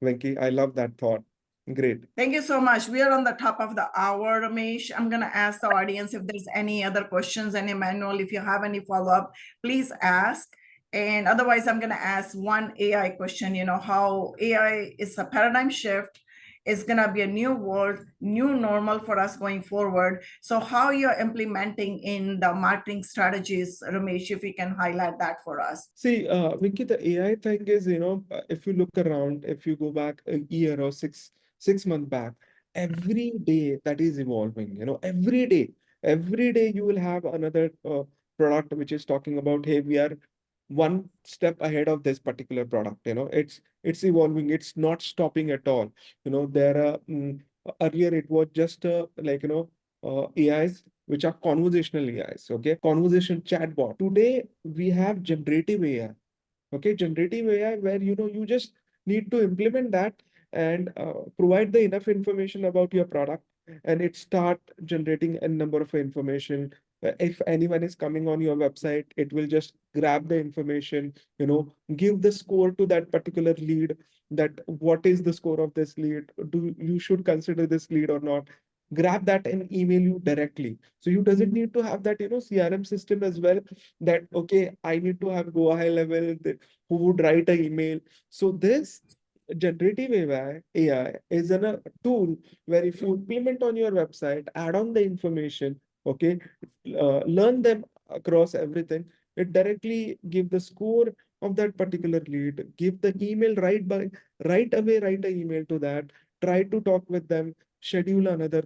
Venki. I love that thought. Great. Thank you so much. We are on the top of the hour, Ramesh. I'm going to ask the audience if there's any other questions. And Emmanuel, if you have any follow-up, please ask. And otherwise, I'm going to ask one AI question, how AI is a paradigm shift. It's going to be a new world, new normal for us going forward. So how you're implementing in the marketing strategies, Ramesh, if you can highlight that for us. See, Vinky, the AI thing is, if you look around, if you go back a year or 6 months back, every day that is evolving, every day you will have another product which is talking about, hey, we are one step ahead of this particular product. It's evolving, it's not stopping at all. There are earlier it was just AIs which are conversational AIs, okay, conversation chatbot. Today we have generative AI. Okay, generative AI, where you just need to implement that and provide the enough information about your product, and it start generating a number of information. If anyone is coming on your website, it will just grab the information, give the score to that particular lead, that what is the score of this lead, do you should consider this lead or not, grab that and email you directly. So you doesn't need to have that CRM system as well, that okay, I need to have go high level, who would write an email. So this generative AI is a tool where if you implement on your website, add on the information, okay, learn them across everything, it directly give the score of that particular lead, give the email right away, write an email to that, try to talk with them, schedule another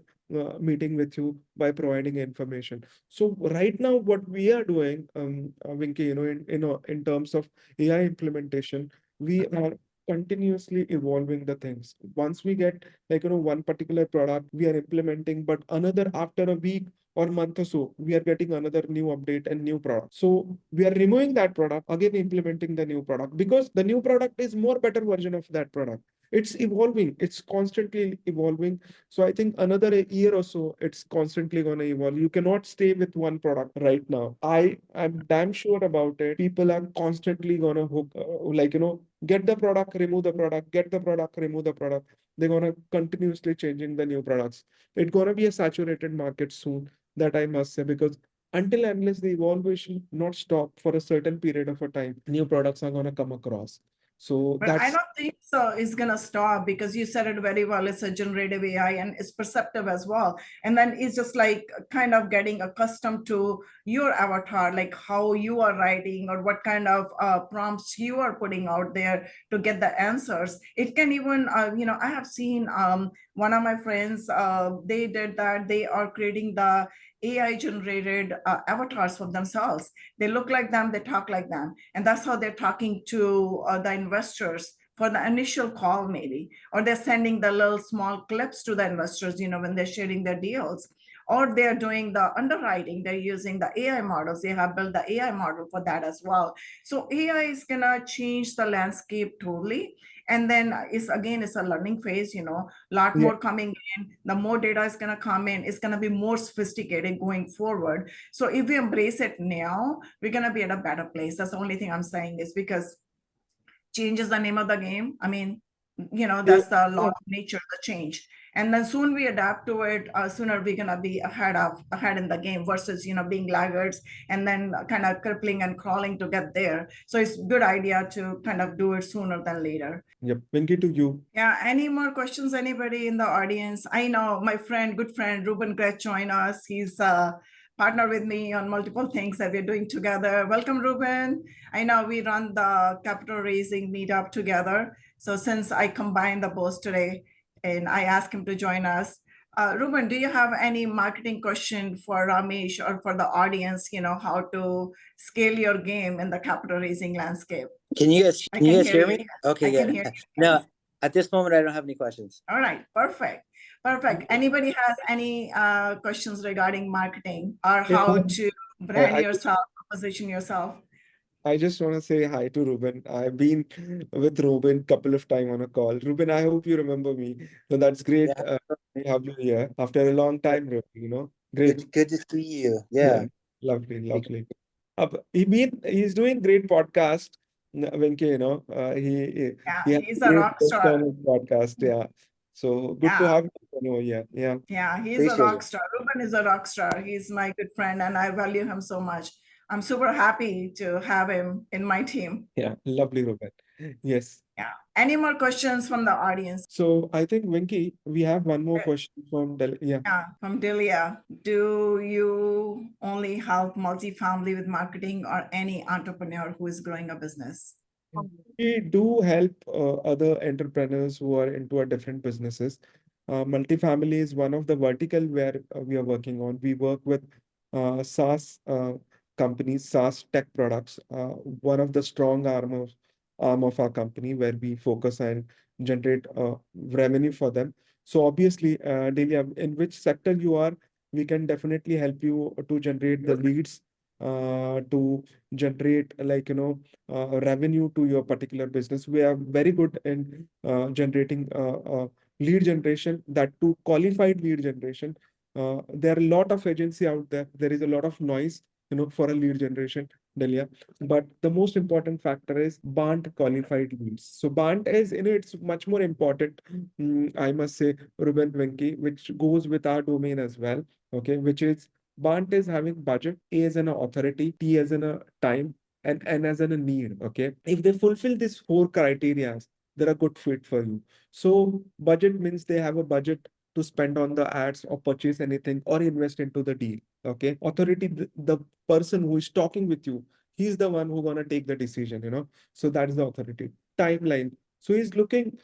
meeting with you by providing information. So right now, what we are doing, Vinky, in terms of AI implementation, we are continuously evolving the things. Once we get one particular product we are implementing, but another after a week or month or so, we are getting another new update and new product. So we are removing that product, again implementing the new product, because the new product is more better version of that product. It's evolving, it's constantly evolving. So I think another year or so, it's constantly going to evolve. You cannot stay with one product right now. I'm damn sure about it. People are constantly going to hook, get the product, remove the product, get the product, remove the product. They're going to continuously changing the new products. It's going to be a saturated market soon, that I must say, because until unless the evolution not stop for a certain period of a time, new products are going to come across. So But I don't think so it's going to stop, because you said it very well. It's a generative AI and it's perceptive as well. And then it's just like kind of getting accustomed to your avatar, like how you are writing or what kind of prompts you are putting out there to get the answers. It can even, I have seen one of my friends, they did that. They are creating the AI generated avatars for themselves. They look like them, they talk like them. And that's how they're talking to the investors for the initial call, maybe, or they're sending the little small clips to the investors, when they're sharing their deals, or they're doing the underwriting, they're using the AI models. They have built the AI model for that as well. So AI is gonna change the landscape totally. And then it's a learning phase, lot more coming in, the more data is going to come in, it's going to be more sophisticated going forward. So if we embrace it now, we're going to be at a better place. That's the only thing I'm saying, is because change is the name of the game. I mean, that's the law of nature, the change. And then soon we adapt to it, sooner we're gonna be ahead in the game versus being laggards and then kind of crippling and crawling to get there. So it's a good idea to kind of do it sooner than later. Yep. Vinki, to you. Yeah, any more questions, anybody in the audience? I know my good friend Ruben Gretsch joined us. He's a partner with me on multiple things that we're doing together. Welcome, Ruben. I know we run the capital raising meetup together. So since I combined the both today and I asked him to join us, Ruben, do you have any marketing question for Ramesh or for the audience, how to scale your game in the capital raising landscape? Can you guys hear me? Okay, I can hear you. No, at this moment, I don't have any questions. All right, perfect. Anybody has any questions regarding marketing or how to brand yourself, position yourself? I just want to say hi to Ruben. I've been with Ruben a couple of times on a call. Ruben, I hope you remember me. So that's great. Yeah. We have you here after a long time, Ruben, Great. Good to see you. Yeah. Lovely. He's doing great podcast, Vinki, he's a rock star. Podcast, yeah. So good to have you here. Yeah. Yeah, he's a rock star. Ruben is a rock star. He's my good friend and I value him so much. I'm super happy to have him in my team. Yeah, lovely, Ruben. Yes. Yeah. Any more questions from the audience? So I think, Vinki, we have one more question from Delia. Yeah, from Delia. Do you only help multifamily with marketing or any entrepreneur who is growing a business? We do help other entrepreneurs who are into a different businesses. Multifamily is one of the vertical where we are working on. We work with SaaS companies, SaaS tech products, one of the strong arm of our company where we focus and generate revenue for them. So obviously, Delia, in which sector you are, we can definitely help you to generate the leads, to generate revenue to your particular business. We are very good in generating lead generation, that too qualified lead generation. There are a lot of agency out there. There is a lot of noise for a lead generation, Delia. But the most important factor is BANT qualified leads. So BANT is, it's much more important, I must say, Ruben, Vinki, which goes with our domain as well, okay, which is BANT is having budget, A as an authority, T as in a time, and N as in a need, okay? If they fulfill these 4 criteria, they're a good fit for you. So budget means they have a budget to spend on the ads or purchase anything or invest into the deal. Okay. Authority, the person who is talking with you, he's the one who's gonna take the decision, So that's the authority. Timeline. So he's looking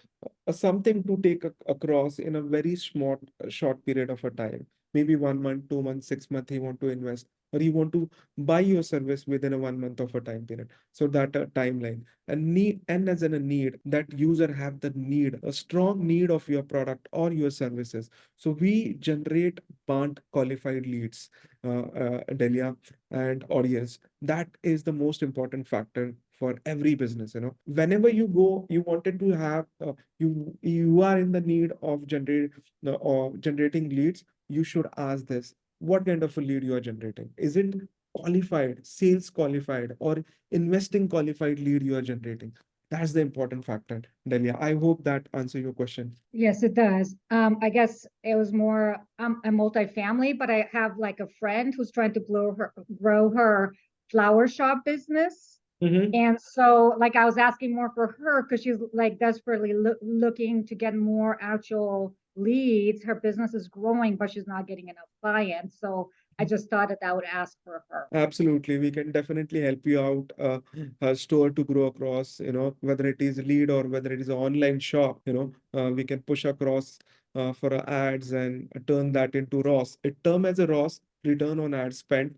something to take across in a very short period of a time. Maybe 1 month, 2 months, 6 months, he want to invest, or he want to buy your service within a 1 month of a time period. So that timeline. And need, and as in a need, that user have the need, a strong need of your product or your services. So we generate BANT qualified leads, Delia and audience. That is the most important factor for every business. Whenever you go, you wanted to have you are in the need of generating leads. You should ask this: what kind of a lead you are generating? Is it qualified, sales qualified, or investing qualified lead you are generating? That's the important factor, Delia. I hope that answers your question. Yes, it does. I guess it was more a multifamily, but I have like a friend who's trying to grow her flower shop business. And so like I was asking more for her because she's like desperately looking to get more actual leads. Her business is growing, but she's not getting enough clients. So I just thought that I would ask for her. Absolutely. We can definitely help you out, a store to grow across, whether it is lead or whether it is an online shop, we can push across for ads and turn that into ROS. It term as a ROS, return on ad spend,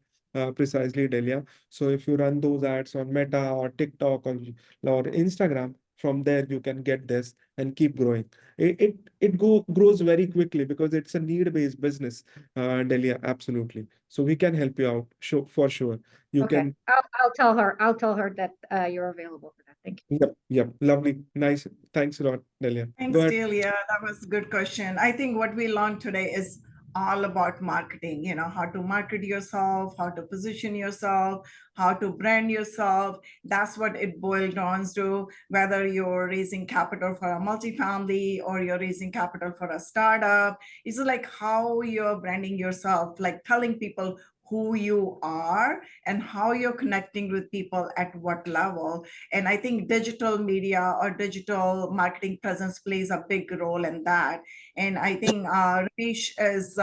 precisely, Delia. So if you run those ads on Meta or TikTok or Instagram, from there you can get this and keep growing. It grows very quickly because it's a need-based business, Delia. Absolutely. So we can help you out, for sure. You can. I'll tell her that you're available for that. Thank you. Yep. Lovely. Nice. Thanks a lot, Delia. Thanks, Delia. That was a good question. I think what we learned today is all about marketing, how to market yourself, how to position yourself, how to brand yourself. That's what it boils down to, whether you're raising capital for a multifamily or you're raising capital for a startup. It's like how you're branding yourself, like telling people who you are and how you're connecting with people at what level. And I think digital media or digital marketing presence plays a big role in that. And I think Ramesh has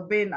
been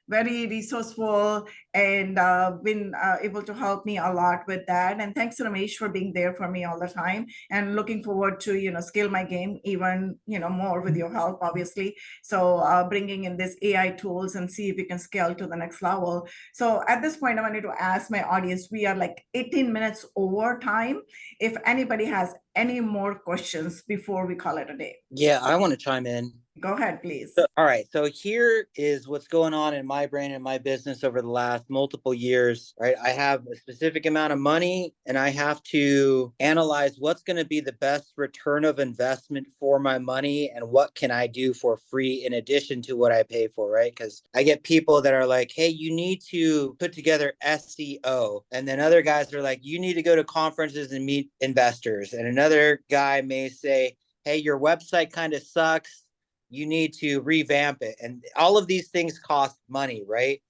very resourceful and been able to help me a lot with that. And thanks, Ramesh, for being there for me all the time. And looking forward to scale my game even more with your help, obviously. So bringing in this AI tools and see if we can scale to the next level. So at this point, I wanted to ask my audience. We are like 18 minutes over time. If anybody has any more questions before we call it a day. Yeah, I want to chime in. Go ahead, please. All right. So here is what's going on in my brain and my business over the last multiple years, right? I have a specific amount of money and I have to analyze what's going to be the best return of investment for my money and what can I do for free in addition to what I pay for, right? Because I get people that are like, hey, you need to put together SEO. And then other guys are like, you need to go to conferences and meet investors. And another guy may say, hey, your website kind of sucks. You need to revamp it. And all of these things cost money, right?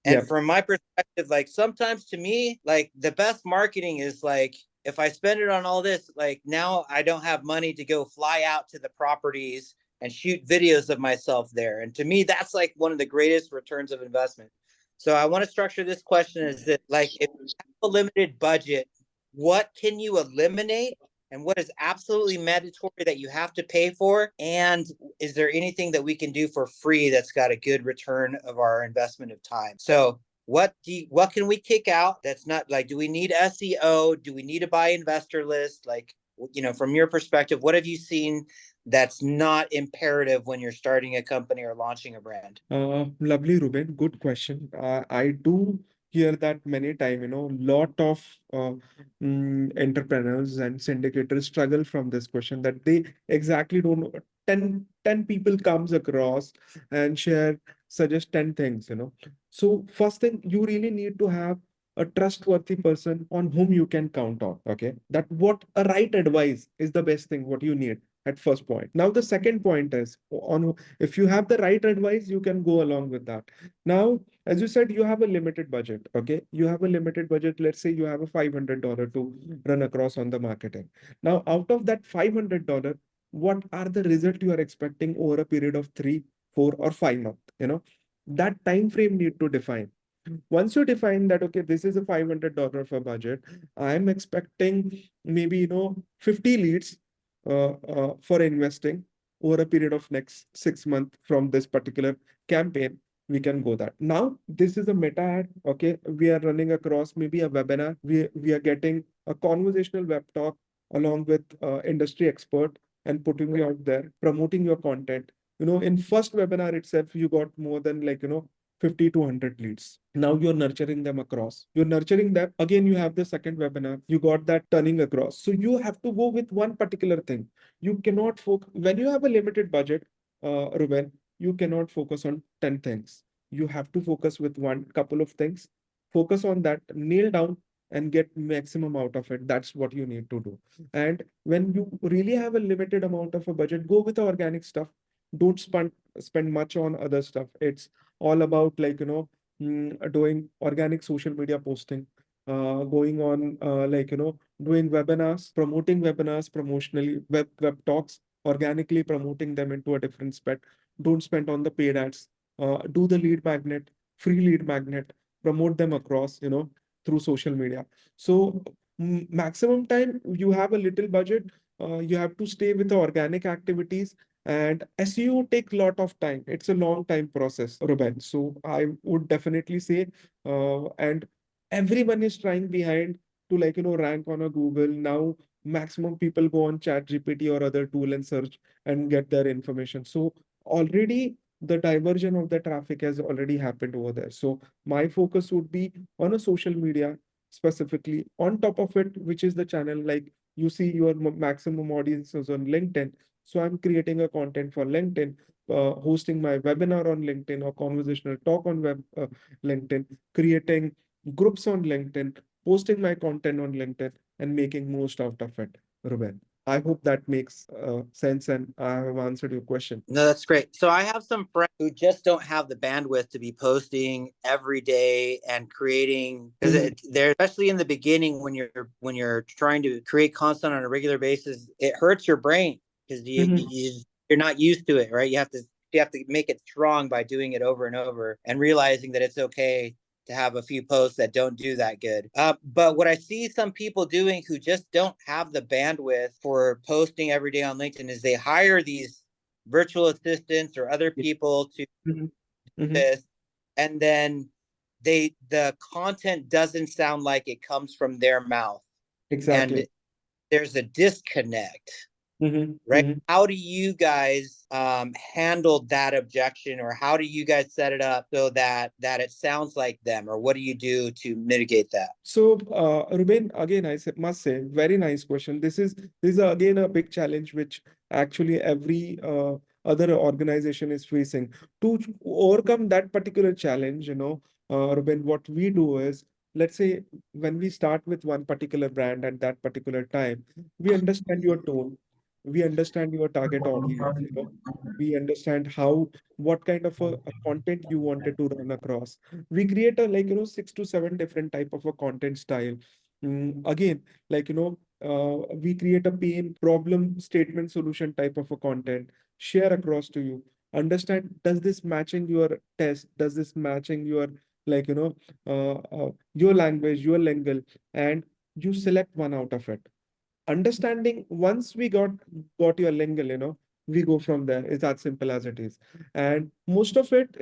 And from my perspective, like sometimes to me, like the best marketing is like, if I spend it on all this, like now I don't have money to go fly out to the properties and shoot videos of myself there. And to me, that's like one of the greatest returns of investment. So I want to structure this question as that, like, if you have a limited budget, what can you eliminate? And what is absolutely mandatory that you have to pay for? And is there anything that we can do for free that's got a good return of our investment of time? So what can we kick out that's not like, do we need SEO? Do we need to buy investor list? Like, from your perspective, what have you seen that's not imperative when you're starting a company or launching a brand? Lovely, Ruben. Good question. I do hear that many times, lot of entrepreneurs and syndicators struggle from this question that they exactly don't know. 10 people comes across and suggest 10 things. So first thing, you really need to have a trustworthy person on whom you can count on. Okay. That what a right advice is the best thing, what you need at first point. Now, the second point is on if you have the right advice, you can go along with that. Now, as you said, you have a limited budget. Okay. You have a limited budget. Let's say you have a $500 to run across on the marketing. Now, out of that $500, what are the results you are expecting over a period of 3, 4, or 5 months? That time frame need to define. Once you define that, okay, this is a $500 for budget, I'm expecting maybe, 50 leads for investing over a period of next 6 months from this particular campaign, we can go that. Now, this is a meta ad. Okay. We are running across maybe a webinar. We are getting a conversational web talk along with industry expert and putting you out there, promoting your content. In first webinar itself, you got more than 50 to 100 leads. Now you're nurturing them across. You're nurturing them. Again, you have the second webinar. You got that turning across. So you have to go with one particular thing. You cannot focus. When you have a limited budget, Ruben, you cannot focus on 10 things. You have to focus with one couple of things. Focus on that, nail down, and get maximum out of it. That's what you need to do. And when you really have a limited amount of a budget, go with the organic stuff. Don't spend much on other stuff. It's all about doing organic social media posting, going on doing webinars, promoting webinars promotionally, web talks, organically promoting them into a different spec. Don't spend on the paid ads. Do the lead magnet, free lead magnet, promote them across, through social media. So maximum time you have a little budget, you have to stay with the organic activities. And SEO take a lot of time. It's a long time process, Ruben. So I would definitely say, and everyone is trying behind to rank on a Google. Now, maximum people go on ChatGPT or other tool and search and get their information. So already the diversion of the traffic has already happened over there. So my focus would be on a social media specifically. On top of it, which is the channel, like you see your maximum audience is on LinkedIn. So I'm creating a content for LinkedIn, hosting my webinar on LinkedIn or conversational talk on LinkedIn, creating groups on LinkedIn, posting my content on LinkedIn, and making most out of it, Ruben. I hope that makes sense and I have answered your question. No, that's great. So I have some friends who just don't have the bandwidth to be posting every day and creating, because they're, especially in the beginning when you're trying to create content on a regular basis, it hurts your brain because you're not used to it, right? You have to make it strong by doing it over and over and realizing that it's okay to have a few posts that don't do that good. But what I see some people doing who just don't have the bandwidth for posting every day on LinkedIn is they hire these virtual assistants or other people to do this, and then the content doesn't sound like it comes from their mouth. Exactly. And there's a disconnect. Right? How do you guys handle that objection, or how do you guys set it up so that it sounds like them, or what do you do to mitigate that? So, Ruben, again, must say, very nice question. This is again a big challenge which actually every other organization is facing. To overcome that particular challenge, Ruben, what we do is, let's say when we start with one particular brand at that particular time, we understand your tone, we understand your target audience, we understand what kind of a content you wanted to run across. We create a 6 to 7 different type of a content style. Again, we create a pain problem statement solution type of a content, share across to you, understand, does this matching your test, does this matching your your language, your lingual, and you select one out of it. Understanding, once we got your lingual, we go from there. It's as simple as it is. And most of it,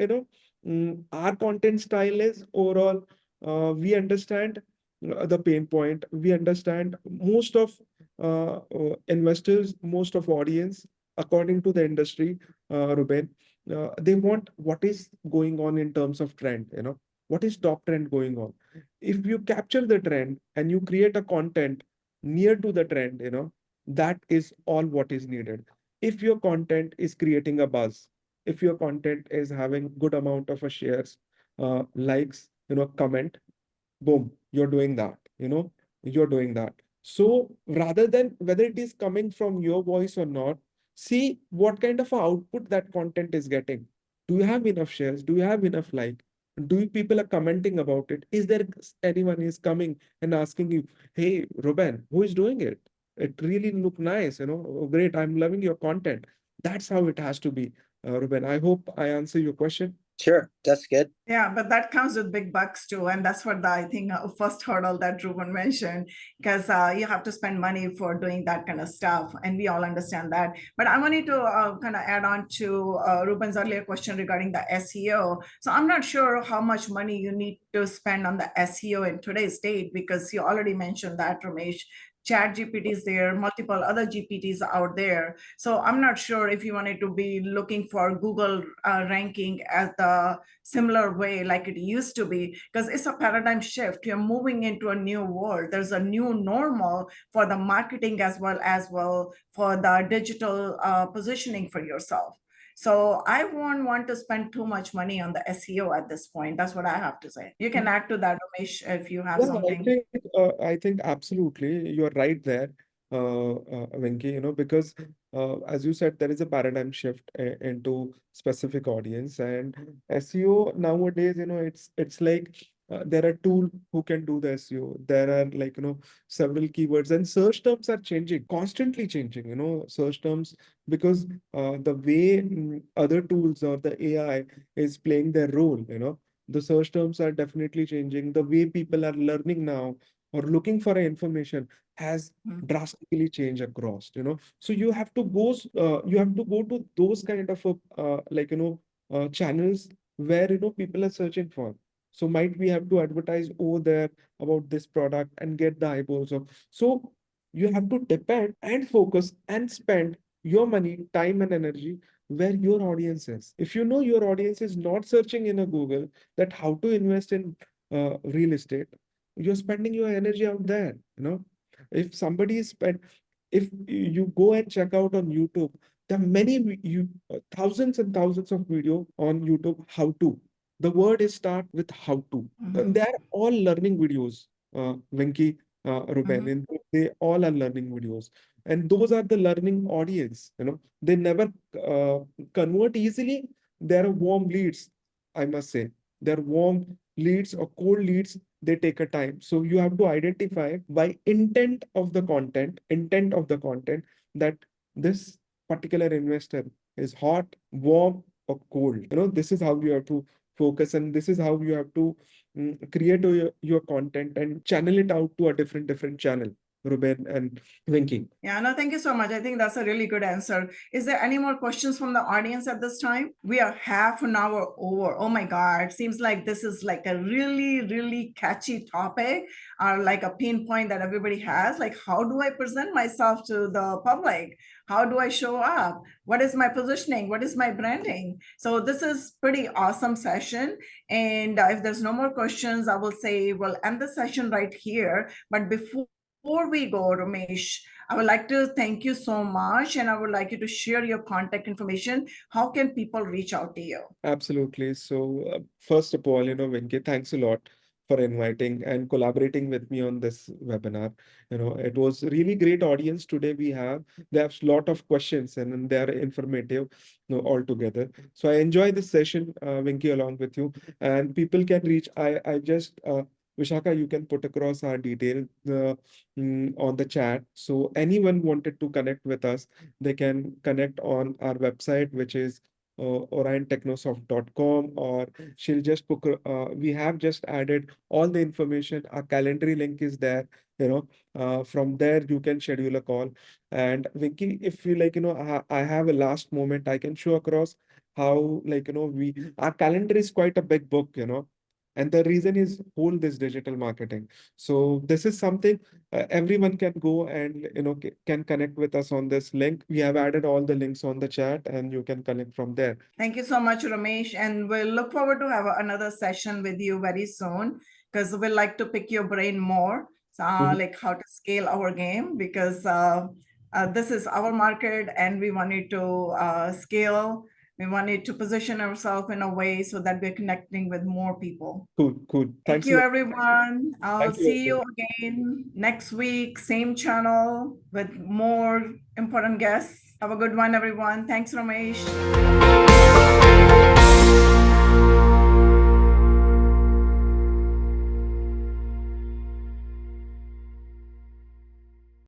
our content style is overall, we understand the pain point. We understand most of investors, most of audience, according to the industry, Ruben, they want what is going on in terms of trend, what is top trend going on. If you capture the trend and you create a content near to the trend, that is all what is needed. If your content is creating a buzz, if your content is having good amount of a shares, likes, comment, boom, you're doing that, you're doing that. So rather than whether it is coming from your voice or not, see what kind of output that content is getting. Do you have enough shares? Do you have enough like? Do people are commenting about it? Is there anyone is coming and asking you, hey, Ruben, who is doing it? It really look nice, oh, great, I'm loving your content. That's how it has to be, Ruben. I hope I answer your question. Sure, that's good. Yeah, but that comes with big bucks too. And that's what I think first hurdle that Ruben mentioned, because you have to spend money for doing that kind of stuff. And we all understand that. But I wanted to kind of add on to Ruben's earlier question regarding the SEO. So I'm not sure how much money you need to spend on the SEO in today's date, because you already mentioned that, Ramesh. Chat GPT is there, multiple other GPTs out there. So I'm not sure if you wanted to be looking for Google ranking as the similar way like it used to be, because it's a paradigm shift. You're moving into a new world. There's a new normal for the marketing as well for the digital positioning for yourself. So I won't want to spend too much money on the SEO at this point. That's what I have to say. You can add to that, Ramesh, if you have something. I think absolutely you're right there, Vinki, because as you said, there is a paradigm shift into specific audience, and SEO nowadays, it's like there are tools who can do the SEO. There are several keywords, and search terms are changing, constantly changing, search terms, because the way other tools or the AI is playing their role, the search terms are definitely changing. The way people are learning now or looking for information has drastically changed across, so you have to go to those kind of channels where people are searching for. So might we have to advertise over there about this product and get the eyeballs of. So you have to depend and focus and spend your money, time and energy where your audience is. If you know your audience is not searching in a Google that how to invest in real estate, you're spending your energy out there. If somebody is spent, if you go and check out on YouTube There are many thousands and thousands of video on YouTube how to. The word is start with how to. And they are all learning videos, Venki, Ruben, and they all are learning videos. And those are the learning audience. They never convert easily. They are warm leads, I must say. They're warm leads or cold leads. They take a time. So you have to identify by intent of the content, that this particular investor is hot, warm, or cold. This is how you have to focus, and this is how you have to create your content and channel it out to a different channel, Ruben and Vinki. Yeah, no, thank you so much. I think that's a really good answer. Is there any more questions from the audience at this time? We are half an hour over. Oh my God. Seems like this is like a really, really catchy topic, or like a pain point that everybody has. Like, how do I present myself to the public? How do I show up? What is my positioning? What is my branding? So this is pretty awesome session. And if there's no more questions, I will say we'll end the session right here. But before we go, Ramesh, I would like to thank you so much, and I would like you to share your contact information. How can people reach out to you? Absolutely. So, first of all, Venki, thanks a lot for inviting and collaborating with me on this webinar. It was really great audience today we have. They have a lot of questions and they are informative, altogether. So I enjoy this session, Venki, along with you. And people can reach. I just Vishaka, you can put across our detail on the chat. So anyone wanted to connect with us, they can connect on our website, which is orientechnosoft.com, or she'll just book. We have just added all the information. Our calendar link is there. From there you can schedule a call. And Vicky, if you like, I have a last moment, I can show across how, our calendar is quite a big book, and the reason is whole this digital marketing. So this is something everyone can go and can connect with us on this link. We have added all the links on the chat, and you can connect from there. Thank you so much, Ramesh, and we'll look forward to have another session with you very soon, because we'd like to pick your brain more, like how to scale our game, because this is our market and we wanted to scale. We wanted to position ourselves in a way so that we're connecting with more people. Cool. Thank Thanks a you, lot. everyone. I'll Thank you. see you again next week, same channel with more important guests. Have a good one, everyone. Thanks, Ramesh.